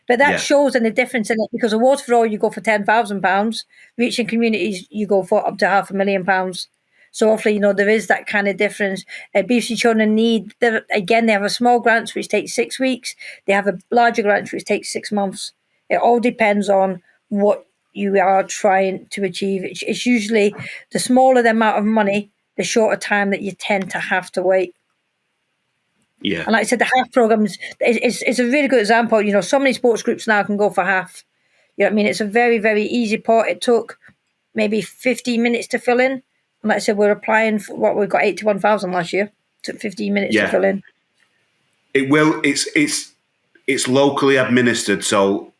But that shows in the difference in it, because Awards for All, you go for £10,000. Reaching communities, you go for up to £500,000. So hopefully, there is that kind of difference. BBC Children Need, again, they have a small grant which takes 6 weeks. They have a larger grant which takes 6 months. It all depends on what you are trying to achieve. It's usually the smaller the amount of money, the shorter time that you tend to have to wait. Yeah. And like I said, the half programs is a really good example. So many sports groups now can go for half. You know what I mean? It's a very, very easy part. It took maybe 15 minutes to fill in. And like I said, we're applying for we've got 81,000 last year. It took 15 minutes to fill in. It's locally administered, so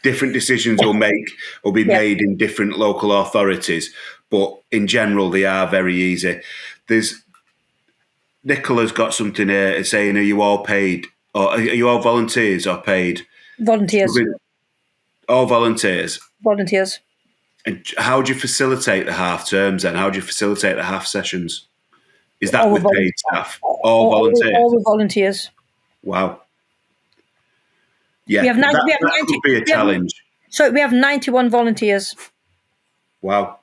different decisions will be made in different local authorities. But in general, they are very easy. Nicola's got something here saying, are you all paid? Or are you all volunteers or paid? Volunteers. All volunteers? Volunteers. And how do you facilitate the half terms then? How do you facilitate the half sessions? Is that with paid staff? All volunteers? All with volunteers. Wow. Yeah, that could be a challenge. We have 91 volunteers. Wow.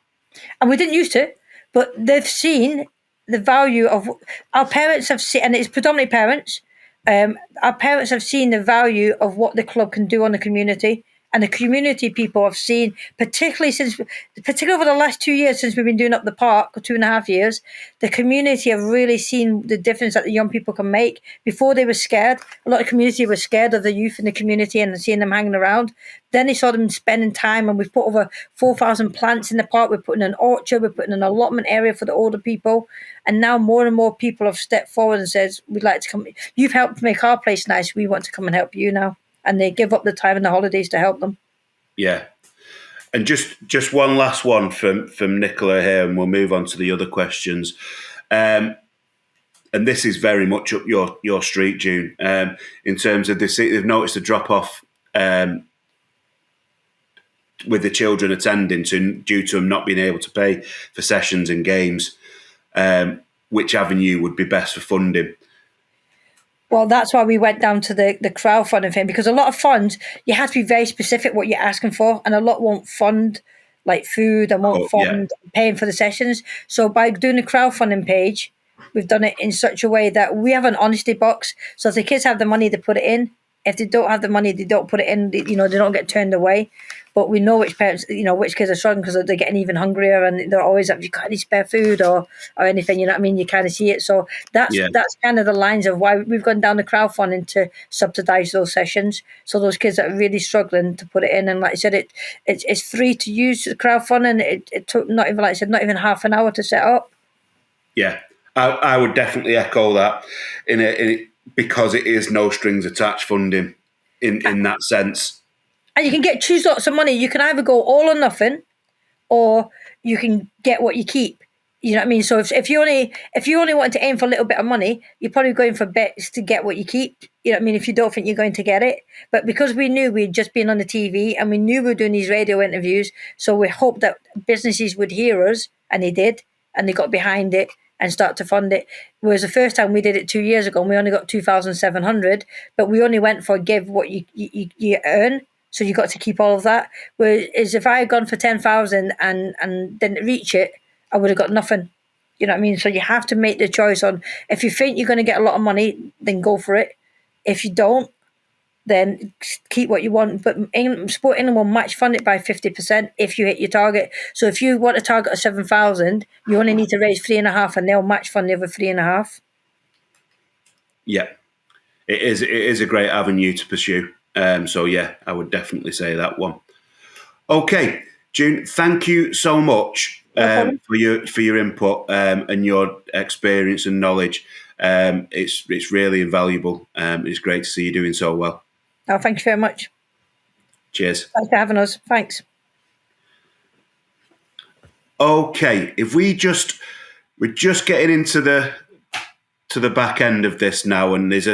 And we didn't used to, but they've seen the value of our parents have seen, and it's predominantly parents. Our parents have seen the value of what the club can do on the community, and the community people have seen, particularly over the last 2 years since we've been doing Up the Park, or 2.5 years, the community have really seen the difference that the young people can make. Before they were scared, a lot of community were scared of the youth in the community and seeing them hanging around. Then they saw them spending time, and we've put over 4,000 plants in the park. We're putting an orchard, we're putting an allotment area for the older people. And now more and more people have stepped forward and said, we'd like to come. You've helped make our place nice. We want to come and help you now. And they give up the time and the holidays to help them. Yeah. And just one last one from Nicola here, and we'll move on to the other questions. And this is very much up your street, June. In terms of this, they've noticed a drop off with the children attending due to them not being able to pay for sessions and games. Which avenue would be best for funding? Well, that's why we went down to the crowdfunding thing, because a lot of funds, you have to be very specific what you're asking for, and a lot won't fund like food and won't fund paying for the sessions. So by doing the crowdfunding page, we've done it in such a way that we have an honesty box. So if the kids have the money, they put it in. If they don't have the money, they don't put it in. They don't get turned away. But we know which parents, which kids are struggling because they're getting even hungrier, and they're always like, "You got any spare food or anything?" You know what I mean? You kind of see it. So that's kind of the lines of why we've gone down the crowdfunding to subsidise those sessions. So those kids that are really struggling to put it in, and like I said, it's free to use the crowdfunding. It took not even half an hour to set up. Yeah, I would definitely echo that because it is no strings attached funding in that sense. And you can choose lots of money. You can either go all or nothing, or you can get what you keep. You know what I mean? So if you only want to aim for a little bit of money, you're probably going for bets to get what you keep. You know what I mean? If you don't think you're going to get it. But because we knew we'd just been on the TV and we knew we were doing these radio interviews, so we hoped that businesses would hear us, and they did, and they got behind it and start to fund it. Whereas the first time we did it 2 years ago, and we only got 2,700, but we only went for give what you earn. So you got to keep all of that. Whereas if I had gone for 10,000 and didn't reach it, I would have got nothing. You know what I mean? So you have to make the choice on, if you think you're going to get a lot of money, then go for it. If you don't, then keep what you want. But Sport England will match fund it by 50% if you hit your target. So if you want a target of 7,000, you only need to raise 3.5, and they'll match fund the other 3.5. Yeah, it is a great avenue to pursue. So yeah, I would definitely say that one. Okay, June, thank you so much for your input and your experience and knowledge. It's really invaluable. It's great to see you doing so well. Oh, thank you very much. Cheers. Thanks for having us. Thanks. Okay, if we're just getting into the back end of this now, and there's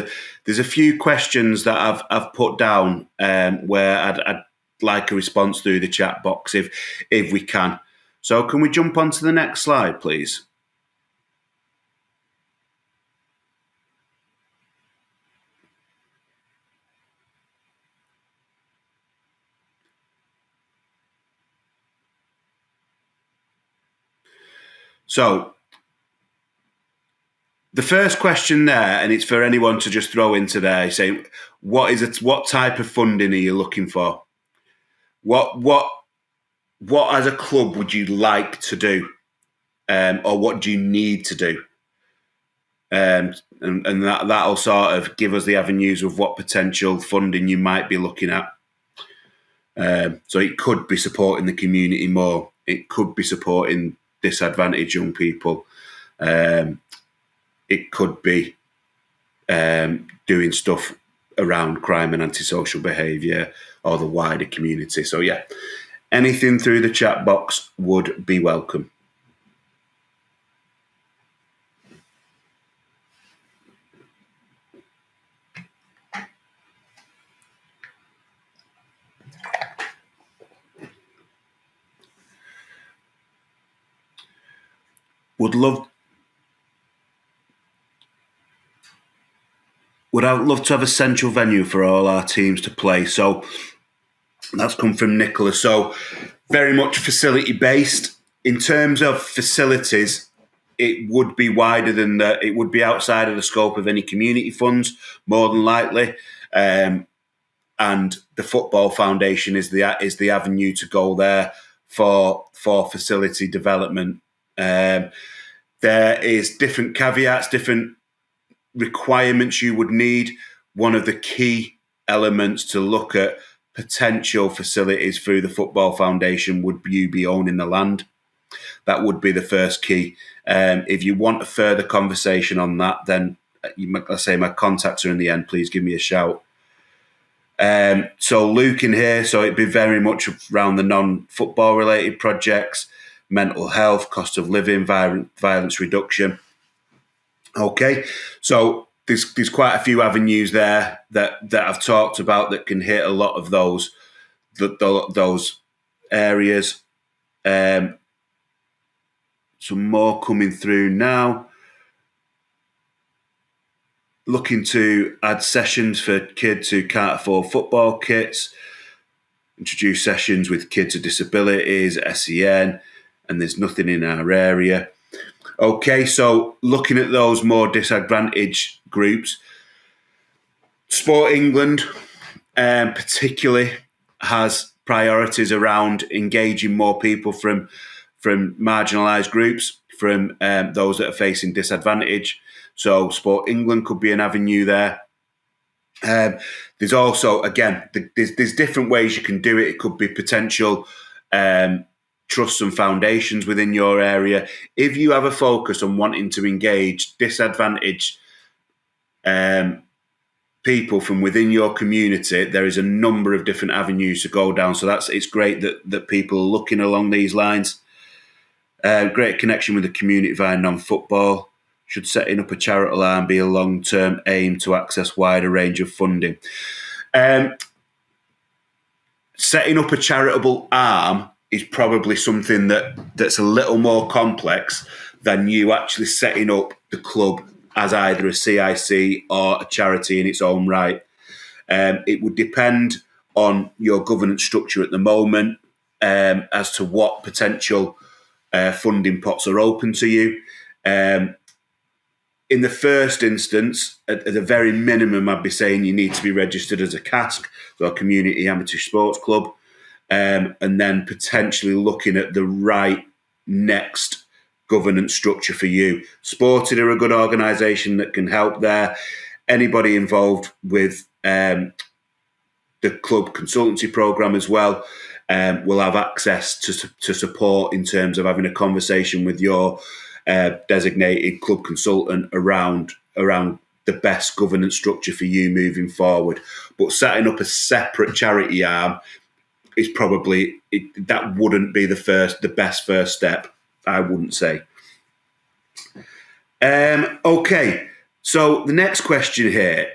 a few questions that I've put down where I'd like a response through the chat box if we can. So can we jump on to the next slide, please? So the first question there, and it's for anyone to just throw into there, saying, what type of funding are you looking for? What as a club would you like to do, or what do you need to do? And that'll sort of give us the avenues of what potential funding you might be looking at. So it could be supporting the community more. It could be supporting disadvantaged young people. It could be doing stuff around crime and antisocial behaviour or the wider community. So yeah, anything through the chat box would be welcome. Would I love to have a central venue for all our teams to play? So that's come from Nicholas. So very much facility based. In terms of facilities, it would be wider than that. It would be outside of the scope of any community funds, more than likely. And the Football Foundation is the avenue to go there for facility development. There is different caveats, different requirements you would need. One of the key elements to look at potential facilities through the Football Foundation would you be owning the land. That would be the first key. If you want a further conversation on that, then I say my contacts are in the end. Please give me a shout. So Luke in here, so it'd be very much around the non-football related projects, mental health, cost of living, violence reduction. Okay, so there's quite a few avenues there that I've talked about that can hit a lot of those areas. Some more coming through now. Looking to add sessions for kids who can't afford football kits, introduce sessions with kids with disabilities, SEN, and there's nothing in our area. Okay, so looking at those more disadvantaged groups, Sport England particularly has priorities around engaging more people from marginalised groups, from those that are facing disadvantage. So Sport England could be an avenue there. There's also, again, there's different ways you can do it. It could be potential trusts and foundations within your area. If you have a focus on wanting to engage disadvantaged people from within your community, there is a number of different avenues to go down. So it's great that people are looking along these lines. Great connection with the community via non-football. Should setting up a charitable arm be a long-term aim to access wider range of funding? Setting up a charitable arm is probably something that's a little more complex than you actually setting up the club as either a CIC or a charity in its own right. It would depend on your governance structure at the moment as to what potential funding pots are open to you. In the first instance, at the very minimum, I'd be saying you need to be registered as a CASC, so a community amateur sports club, and then potentially looking at the right next governance structure for you. Sported are a good organisation that can help there. Anybody involved with the club consultancy programme as well will have access to support in terms of having a conversation with your designated club consultant around the best governance structure for you moving forward. But setting up a separate charity arm is probably that wouldn't be the best first step, I wouldn't say. Okay, so the next question here: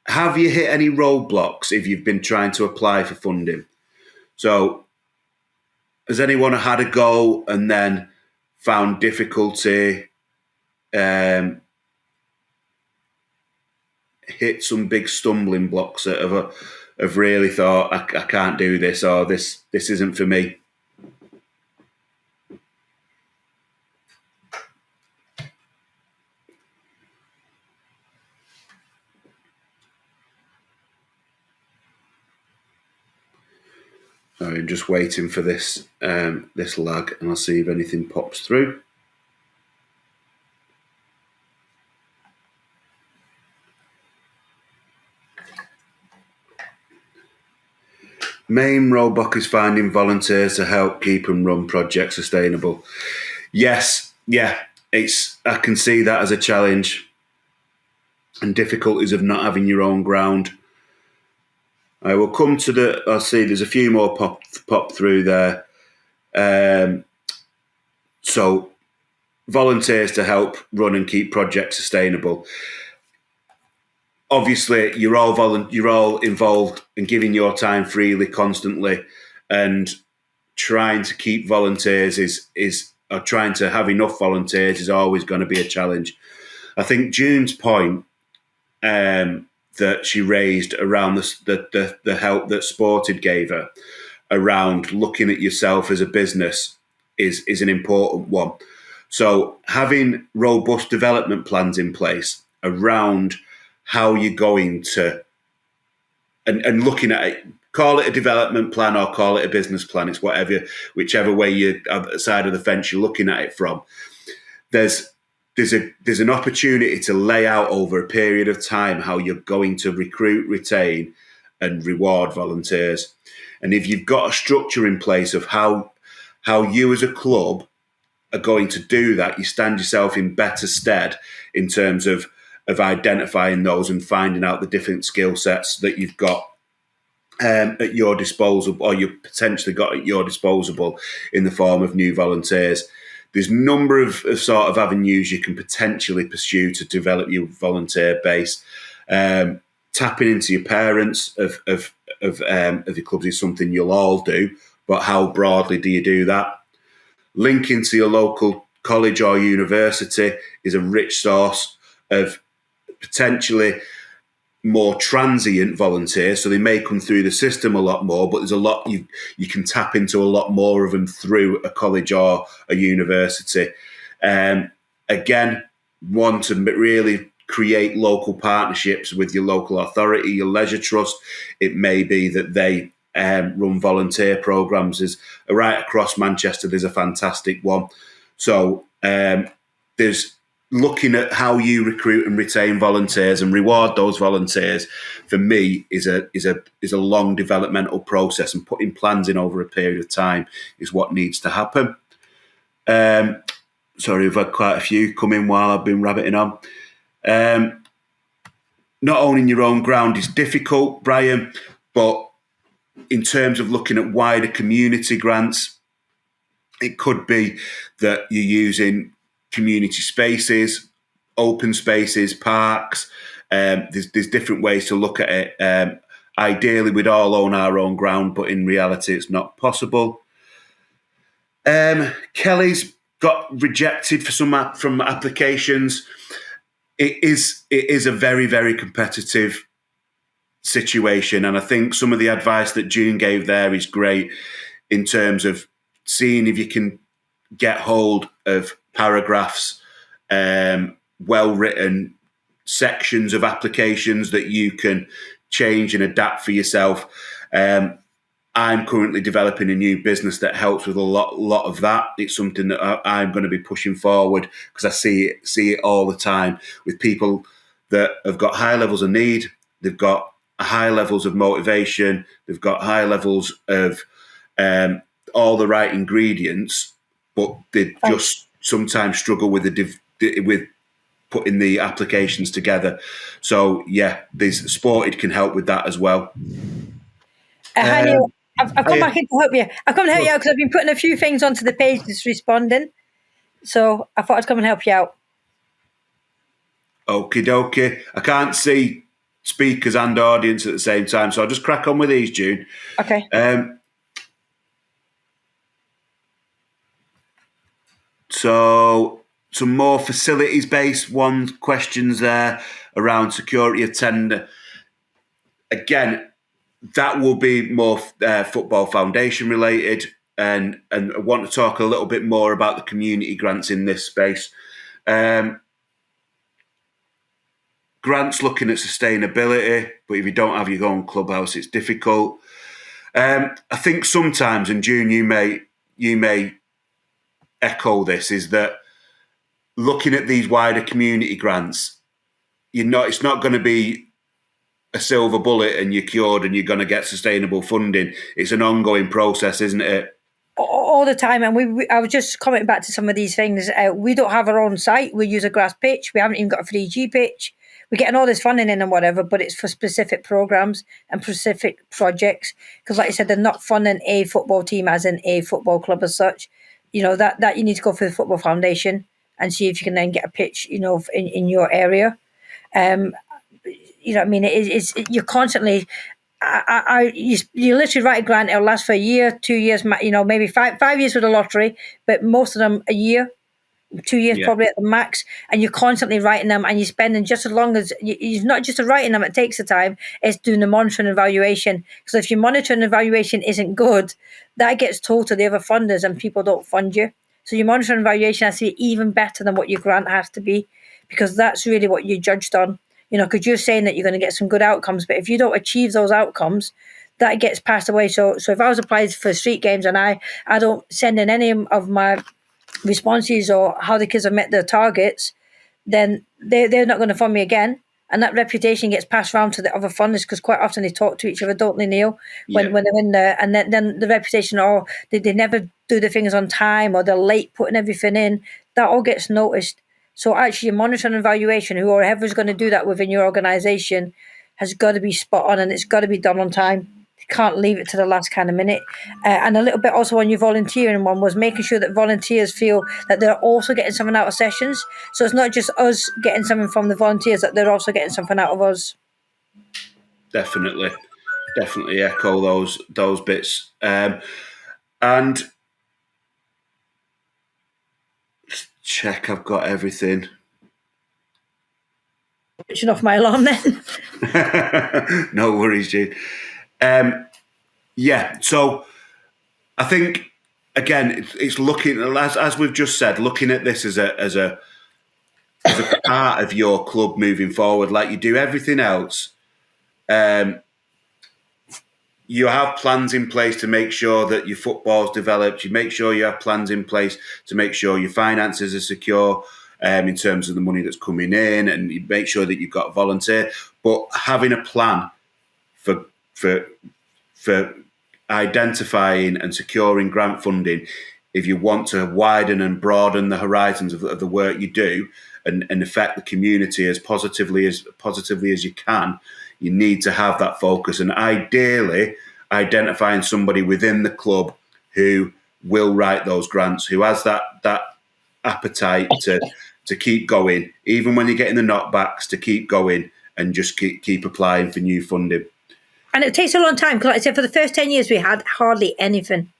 have you hit any roadblocks if you've been trying to apply for funding? So, has anyone had a go and then found difficulty, hit some big stumbling blocks that have really thought, I can't do this, or this isn't for me? Sorry, I'm just waiting for this lag, and I'll see if anything pops through. Main roadblock is finding volunteers to help keep and run projects sustainable. Yes, yeah, I can see that as a challenge, and difficulties of not having your own ground. I will come to I'll see there's a few more pop through there. So volunteers to help run and keep projects sustainable. Obviously, you're all involved in giving your time freely, constantly, and trying to keep volunteers or trying to have enough volunteers is always going to be a challenge. I think June's point that she raised around the help that Sported gave her around looking at yourself as a business is an important one. So having robust development plans in place around how you're going to, and looking at it, call it a development plan or call it a business plan, it's whichever way you side of the fence you're looking at it from. There's an opportunity to lay out over a period of time how you're going to recruit, retain, and reward volunteers. And if you've got a structure in place of how you as a club are going to do that, you stand yourself in better stead in terms of identifying those and finding out the different skill sets that you've got at your disposal, or you've potentially got at your disposal in the form of new volunteers. There's a number of sort of avenues you can potentially pursue to develop your volunteer base. Tapping into your parents of your clubs is something you'll all do, but how broadly do you do that? Linking to your local college or university is a rich source of potentially more transient volunteers, so they may come through the system a lot more, but there's a lot you can tap into a lot more of them through a college or a university. Again, one to really create local partnerships with your local authority, your leisure trust. It may be that they run volunteer programs. Is right across Manchester. There's a fantastic one. So there's looking at how you recruit and retain volunteers and reward those volunteers. For me, is a long developmental process, and putting plans in over a period of time is what needs to happen. Sorry, we've had quite a few come in while I've been rabbiting on. Not owning your own ground is difficult, Brian, but in terms of looking at wider community grants, it could be that you're using community spaces, open spaces, parks. There's different ways to look at it. Ideally, we'd all own our own ground, but in reality, it's not possible. Kelly's got rejected for from applications. It is a very, very competitive situation, and I think some of the advice that June gave there is great in terms of seeing if you can get hold of paragraphs, well-written sections of applications that you can change and adapt for yourself. I'm currently developing a new business that helps with a lot of that. It's something that I'm going to be pushing forward because I see it all the time with people that have got high levels of need. They've got high levels of motivation. They've got high levels of all the right ingredients, but they just sometimes struggle with with putting the applications together. So yeah, there's Sported can help with that as well. Hi, Neil. I've come back in to help you. I've come to help you out because I've been putting a few things onto the page that's responding. So I thought I'd come and help you out. Okie dokie. I can't see speakers and audience at the same time, so I'll just crack on with these, June. Okay. So some more facilities-based questions there around security of tender. Again, that will be more Football Foundation related, and I want to talk a little bit more about the community grants in this space. Grants looking at sustainability, but if you don't have your own clubhouse, it's difficult. I think sometimes, and June, you may echo this, is that looking at these wider community grants, it's not going to be a silver bullet and you're cured and you're going to get sustainable funding. It's an ongoing process, isn't it? All the time. And I was just commenting back to some of these things. We don't have our own site. We use a grass pitch. We haven't even got a 3G pitch. We're getting all this funding in and whatever, but it's for specific programs and specific projects. Because like I said, they're not funding a football team as in a football club as such. That you need to go for the Football Foundation and see if you can then get a pitch, in your area. What I mean? You're constantly. You literally write a grant. It'll last for a year, 2 years, maybe 5 years with a lottery, but most of them a year, 2 years probably at the max. And you're constantly writing them, and you're spending just as long as you're not just writing them. It takes the time. It's doing the monitoring and evaluation. Because if your monitoring and evaluation isn't good, that gets told to the other funders, and people don't fund you. So your monitoring and evaluation has to be even better than what your grant has to be, because that's really what you're judged on. Because you're saying that you're going to get some good outcomes, but if you don't achieve those outcomes, that gets passed away. So if I was applied for street games and I don't send in any of my responses or how the kids have met their targets, then they're not going to fund me again. And that reputation gets passed around to the other funders, because quite often they talk to each other, don't they, Neil? When they're in there, and then the reputation, they never do the things on time, or they're late putting everything in. That all gets noticed. So actually, your monitoring and evaluation, whoever's going to do that within your organisation, has got to be spot on, and it's got to be done on time. You can't leave it to the last kind of minute. And a little bit also on your volunteering one was making sure that volunteers feel that they're also getting something out of sessions. So it's not just us getting something from the volunteers, that they're also getting something out of us. Definitely echo those bits. And check I've got everything. Switching off my alarm then. No worries, Gene. So I think, again, it's looking, as we've just said, looking at this as as a part of your club moving forward, like you do everything else. You have plans in place to make sure that your football's developed. You make sure you have plans in place to make sure your finances are secure in terms of the money that's coming in, and you make sure that you've got a volunteer. But having a plan for identifying and securing grant funding, if you want to widen and broaden the horizons of the work you do and affect the community as positively as you can, you need to have that focus, and ideally identifying somebody within the club who will write those grants, who has that appetite to keep going, even when you're getting the knockbacks, to keep going and just keep applying for new funding. And it takes a long time, because like I said, for the first 10 years we had hardly anything.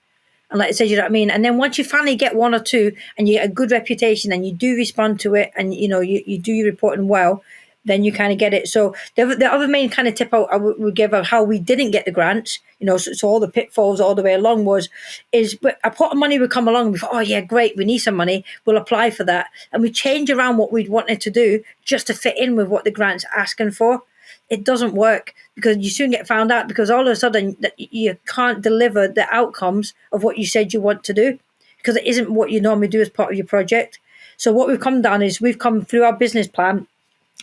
And like I said, you know what I mean? And then once you finally get one or two and you get a good reputation and you do respond to it and, you know, you do your reporting well, then you kind of get it. So the other main kind of tip I would give of how we didn't get the grants, you know, so all the pitfalls all the way along is a pot of money would come along and we thought, oh yeah, great, we need some money, we'll apply for that. And we change around what we'd wanted to do just to fit in with what the grant's asking for. It doesn't work, because you soon get found out, because all of a sudden you can't deliver the outcomes of what you said you want to do, because it isn't what you normally do as part of your project. So what we've come down is we've come through our business plan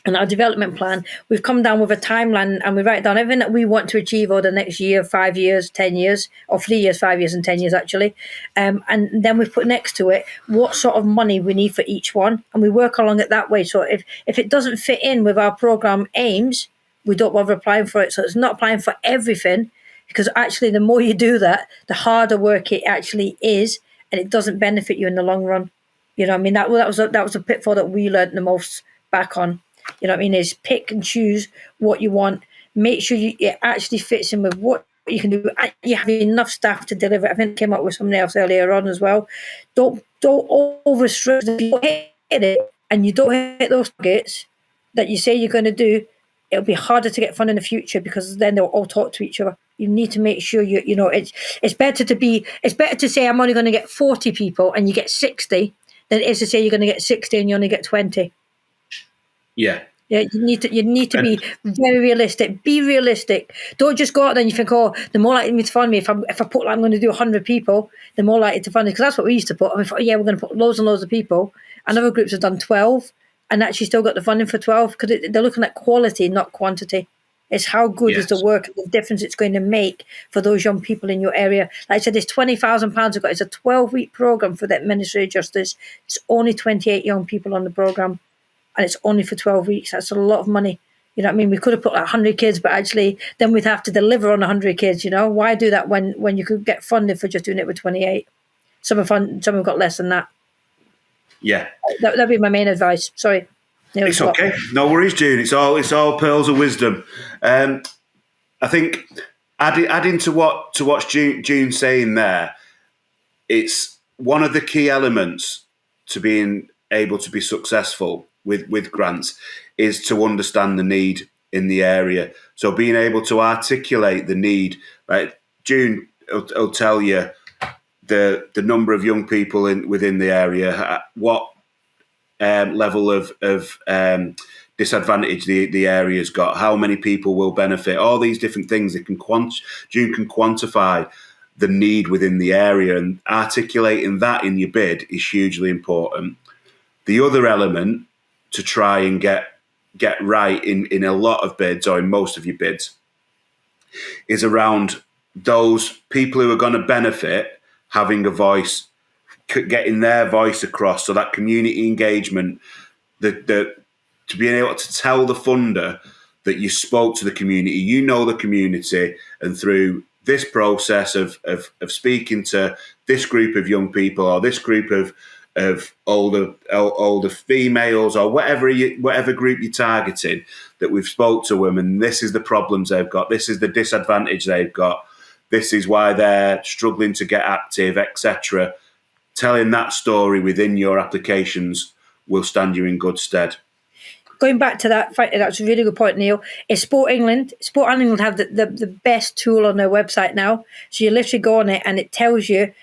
and our development plan, we've come down with a timeline and we write down everything that we want to achieve over the next year, 5 years, 10 years, or 3 years, 5 years and 10 years actually. And then we've put next to it what sort of money we need for each one. And we work along it that way. So if it doesn't fit in with our program aims, we don't bother applying for it. So it's not applying for everything, because actually the more you do that, the harder work it actually is, and it doesn't benefit you in the long run. You know what I mean? That was a pitfall that we learned the most back on. You know what I mean? Is pick and choose what you want. Make sure it actually fits in with what you can do. You have enough staff to deliver. I think I came up with something else earlier on as well. Don't overstress. If you hit it and you don't hit those targets that you say you're going to do, it'll be harder to get funding in the future, because then they'll all talk to each other. You need to make sure you know it's better to say I'm only going to get 40 people and you get 60 than it is to say you're going to get 60 and you only get 20. Yeah. Yeah, you need to be very realistic. Be realistic. Don't just go out there and you think, oh, the more likely to fund me if I put like I'm going to do 100 people, the more likely to fund me, because that's what we used to put. I mean, yeah, we're going to put loads and loads of people, and other groups have done 12 and actually still got the funding for 12, because they're looking at quality, not quantity. It's how good is the work, the difference it's going to make for those young people in your area. Like I said, it's £20,000 we've got. It's a 12-week programme for the Administrative Justice. It's only 28 young people on the programme, and it's only for 12 weeks. That's a lot of money. You know what I mean? We could have put like 100 kids, but actually then we'd have to deliver on 100 kids, you know? Why do that when you could get funded for just doing it with 28? Some have got less than that. Yeah. That'd be my main advice. Sorry. Neil, it's okay. No worries, June. It's all pearls of wisdom. I think adding to what June's saying there, it's one of the key elements to being able to be successful with grants is to understand the need in the area. So being able to articulate the need, right? June will tell you the number of young people within the area, what level of disadvantage the area's got, how many people will benefit, all these different things. June can quantify the need within the area, and articulating that in your bid is hugely important. The other element to try and get right in a lot of bids, or in most of your bids, is around those people who are going to benefit having a voice, getting their voice across. So that community engagement, to being able to tell the funder that you spoke to the community, you know the community, and through this process of speaking to this group of young people, or this group of older females, or whatever group you're targeting, that we've spoke to them, and this is the problems they've got, this is the disadvantage they've got, this is why they're struggling to get active, etc. Telling that story within your applications will stand you in good stead. Going back to that, that's a really good point, Neil. Is Sport England have the best tool on their website now. So you literally go on it and it tells you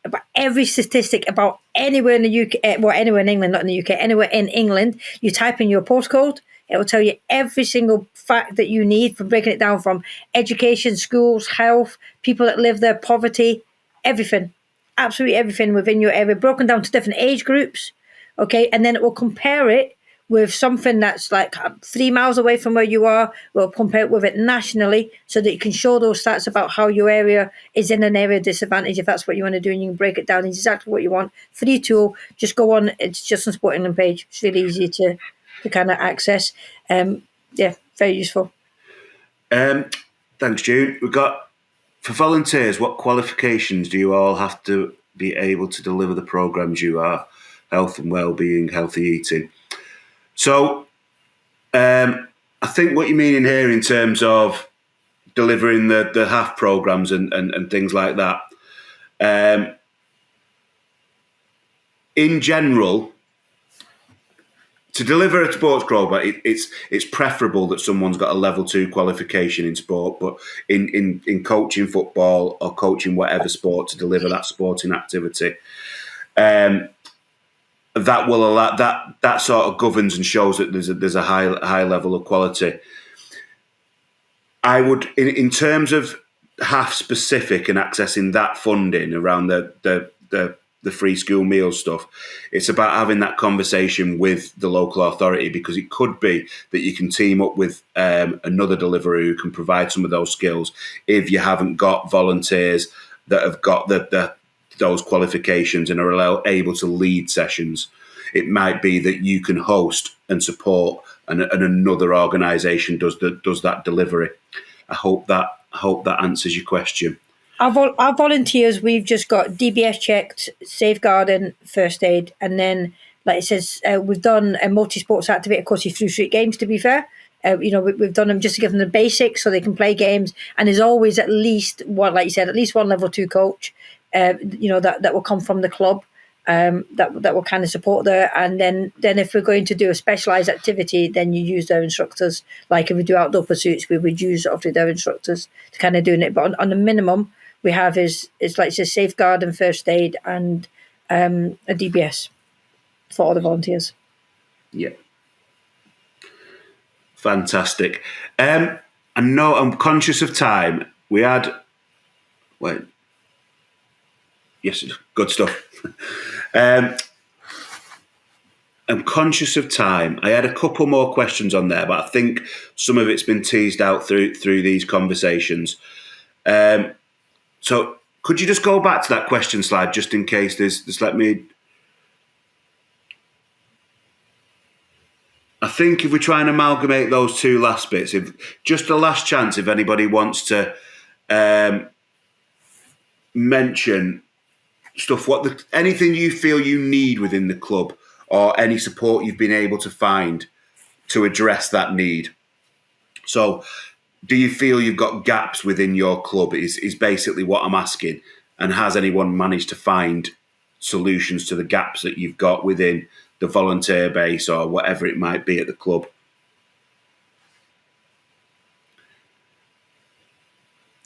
about every statistic about anywhere in the UK, well, anywhere in England, not in the UK, anywhere in England. You type in your postcode, it will tell you every single fact that you need, from breaking it down from education, schools, health, people that live there, poverty, everything, absolutely everything within your area, broken down to different age groups. Okay, and then it will compare it with something that's like 3 miles away from where you are. We'll compare it with it nationally so that you can show those stats about how your area is in an area of disadvantage, if that's what you want to do, and you can break it down exactly what you want. Free tool, just go on, it's just on Sport England page. It's really easy to kind of access. Yeah, very useful. Thanks, June. We've got, for volunteers, what qualifications do you all have to be able to deliver the programmes you are? Health and wellbeing, healthy eating. So, I think what you mean in here in terms of delivering the half programs and things like that. In general, to deliver a sports program, it's preferable that someone's got a level 2 qualification in sport, but in coaching football or coaching whatever sport, to deliver that sporting activity. That will allow that sort of governs and shows that there's a high level of quality. I would, in terms of half specific and accessing that funding around the free school meal stuff, it's about having that conversation with the local authority, because it could be that you can team up with another deliverer who can provide some of those skills if you haven't got volunteers that have got those qualifications and are able to lead sessions. It might be that you can host and support, and another organisation does that delivery. I hope that answers your question. Our volunteers, we've just got DBS checked, safeguarding, first aid, and then, like it says, we've done a multi-sports activated courses through street games, to be fair. We've done them just to give them the basics so they can play games. And there's always at least one, like you said, at least one level 2 coach, that will come from the club, that will kind of support there. And then if we're going to do a specialised activity, then you use their instructors. Like if we do outdoor pursuits, we would use obviously their instructors to kind of doing it. But on the minimum we have is like it says, safeguard and first aid and a DBS for all the volunteers. Yeah. Fantastic. I know I'm conscious of time. We had... Wait. Yes, good stuff. I'm conscious of time. I had a couple more questions on there, but I think some of it's been teased out through these conversations. So could you just go back to that question slide just in case there's let me... I think if we try and amalgamate those two last bits, if just a last chance, if anybody wants to mention stuff, anything you feel you need within the club, or any support you've been able to find to address that need. So, do you feel you've got gaps within your club is basically what I'm asking, and has anyone managed to find solutions to the gaps that you've got within the volunteer base or whatever it might be at the club?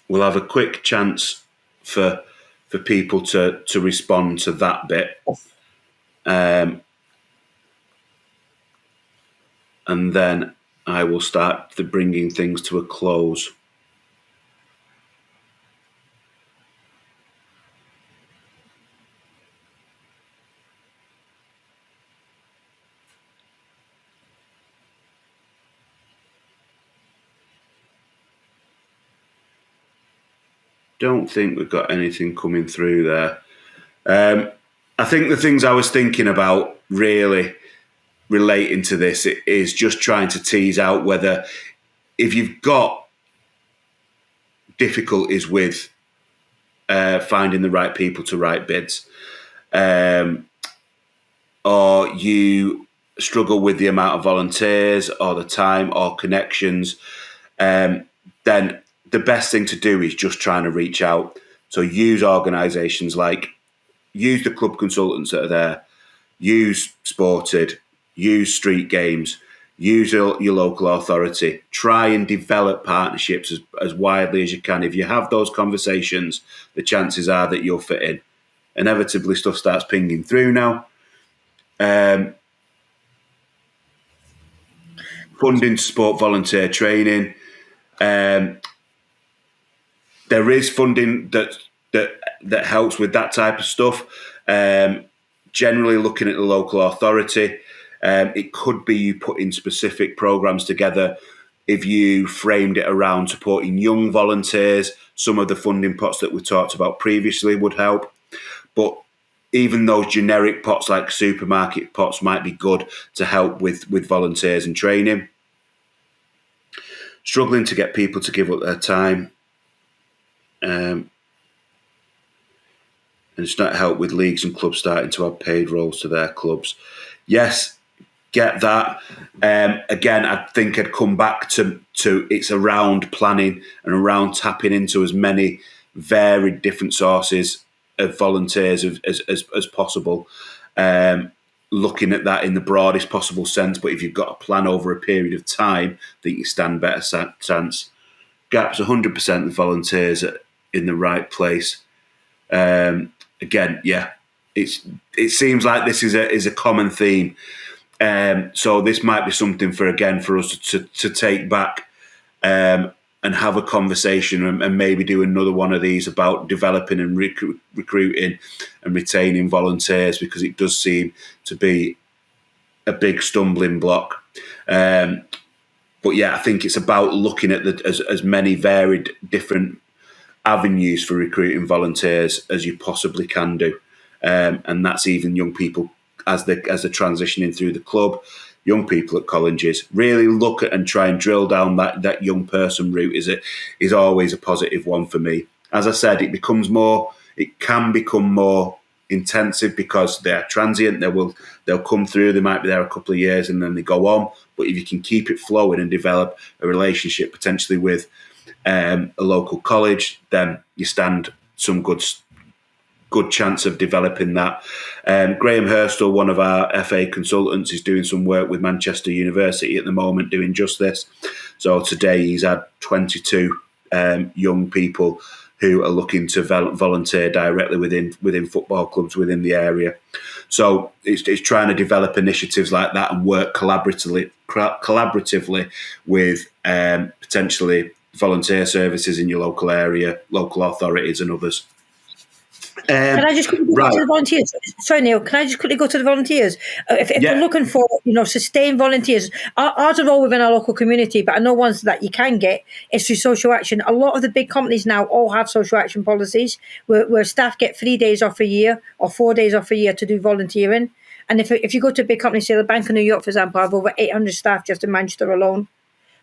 We'll have a quick chance for people to respond to that bit. And then I will start bringing things to a close. Don't think we've got anything coming through there. I think the things I was thinking about really relating to this is just trying to tease out whether, if you've got difficulties with finding the right people to write bids, or you struggle with the amount of volunteers or the time or connections, then the best thing to do is just trying to reach out. So use organisations use the club consultants that are there, use Sported, use Street Games, use your local authority. Try and develop partnerships as widely as you can. If you have those conversations, the chances are that you'll fit in. inevitably stuff starts pinging through now. Funding to support volunteer training. There is funding that helps with that type of stuff. Generally looking at the local authority. It could be you putting specific programs together. If you framed it around supporting young volunteers, some of the funding pots that we talked about previously would help. But even those generic pots like supermarket pots might be good to help with volunteers and training. Struggling to get people to give up their time. And it's not help with leagues and clubs starting to add paid roles to their clubs. Yes, get that. Again, I think I'd come back to it's around planning and around tapping into as many varied different sources of volunteers as possible. Looking at that in the broadest possible sense, but if you've got a plan over a period of time, I think you stand better chance. Gaps 100% of volunteers are in the right place. Again, yeah, it seems like this is a common theme. So this might be something for us to take back and have a conversation and maybe do another one of these about developing and recruiting and retaining volunteers, because it does seem to be a big stumbling block. But yeah, I think it's about looking at as many varied different avenues for recruiting volunteers as you possibly can do. And that's even young people as they're transitioning through the club, young people at colleges. Really look at and try and drill down that young person route is always a positive one for me. As I said, it can become more intensive because they're transient. They'll come through, they might be there a couple of years and then they go on. But if you can keep it flowing and develop a relationship potentially with a local college, then you stand some good chance of developing that. Graham Hurstel, one of our FA consultants, is doing some work with Manchester University at the moment doing just this. So today he's had 22 young people who are looking to volunteer directly within football clubs within the area. So it's trying to develop initiatives like that and work collaboratively with potentially volunteer services in your local area, local authorities and others. Can I just quickly go to the volunteers? Sorry, Neil. Can I just quickly go to the volunteers? If they're looking for, sustained volunteers, ours are all within our local community, but I know ones that you can get is through social action. A lot of the big companies now all have social action policies where staff get 3 days off a year or 4 days off a year to do volunteering. And if you go to a big company, say the Bank of New York, for example, have over 800 staff just in Manchester alone.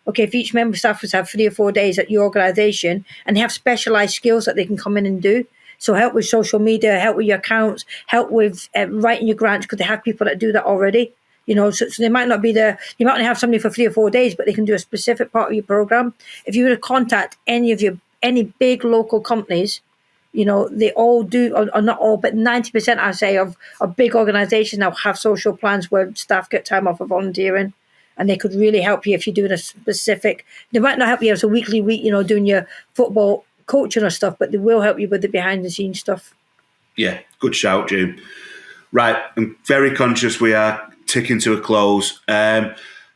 Okay, if each member staff was have 3 or 4 days at your organisation and they have specialised skills that they can come in and do. So help with social media, help with your accounts, help with writing your grants, because they have people that do that already. So they might not be there. You might not have somebody for 3 or 4 days, but they can do a specific part of your program. If you were to contact any big local companies, they all do, or not all, but 90%, I say, of big organisations now have social plans where staff get time off for volunteering. And they could really help you if you're doing a specific. They might not help you as a week, doing your football coaching or stuff, but they will help you with the behind the scenes stuff. Yeah, good shout, June. Right, I'm very conscious we are ticking to a close.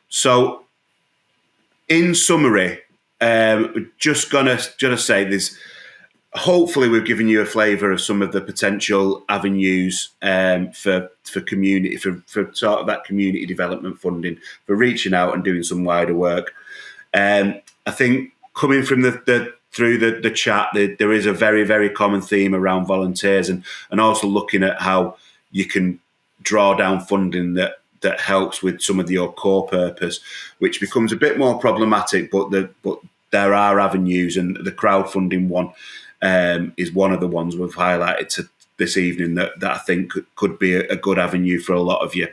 So, in summary, just gonna say this. Hopefully, we've given you a flavour of some of the potential avenues for community, for sort of that community development funding, for reaching out and doing some wider work. I think coming from through the chat, there is a very, very common theme around volunteers and also looking at how you can draw down funding that helps with some of your core purpose, which becomes a bit more problematic, but there are avenues, and the crowdfunding one is one of the ones we've highlighted this evening that I think could be a good avenue for a lot of you.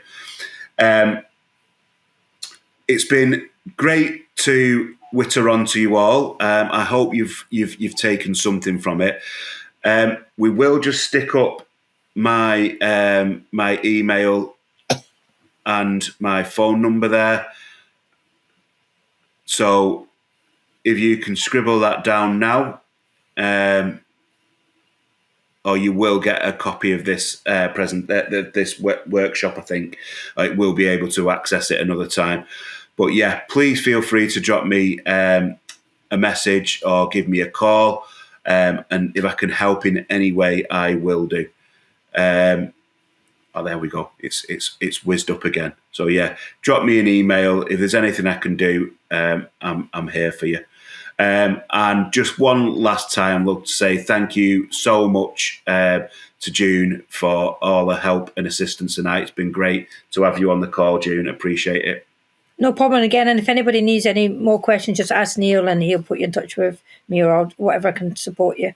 It's been great to witter on to you all. I hope you've taken something from it. We will just stick up my my email and my phone number there. So if you can scribble that down now, or you will get a copy of this workshop. I think we'll be able to access it another time. But yeah, please feel free to drop me a message or give me a call, and if I can help in any way, I will do. Oh, there we go. It's whizzed up again. So yeah, drop me an email if there's anything I can do. I'm here for you. And just one last time, I'd love to say thank you so much to June for all the help and assistance tonight. It's been great to have you on the call, June. Appreciate it. No problem again. And if anybody needs any more questions, just ask Neil and he'll put you in touch with me or whatever can support you.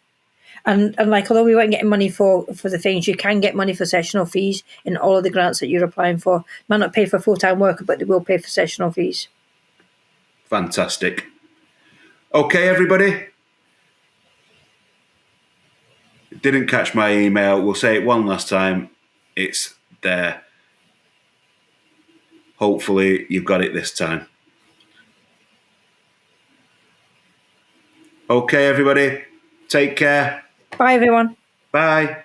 And like, although we weren't getting money for the things, you can get money for sessional fees in all of the grants that you're applying for. Might not pay for a full-time worker, but they will pay for sessional fees. Fantastic. Okay, everybody. Didn't catch my email. We'll say it one last time. It's there. Hopefully you've got it this time. Okay, everybody. Take care. Bye, everyone. Bye.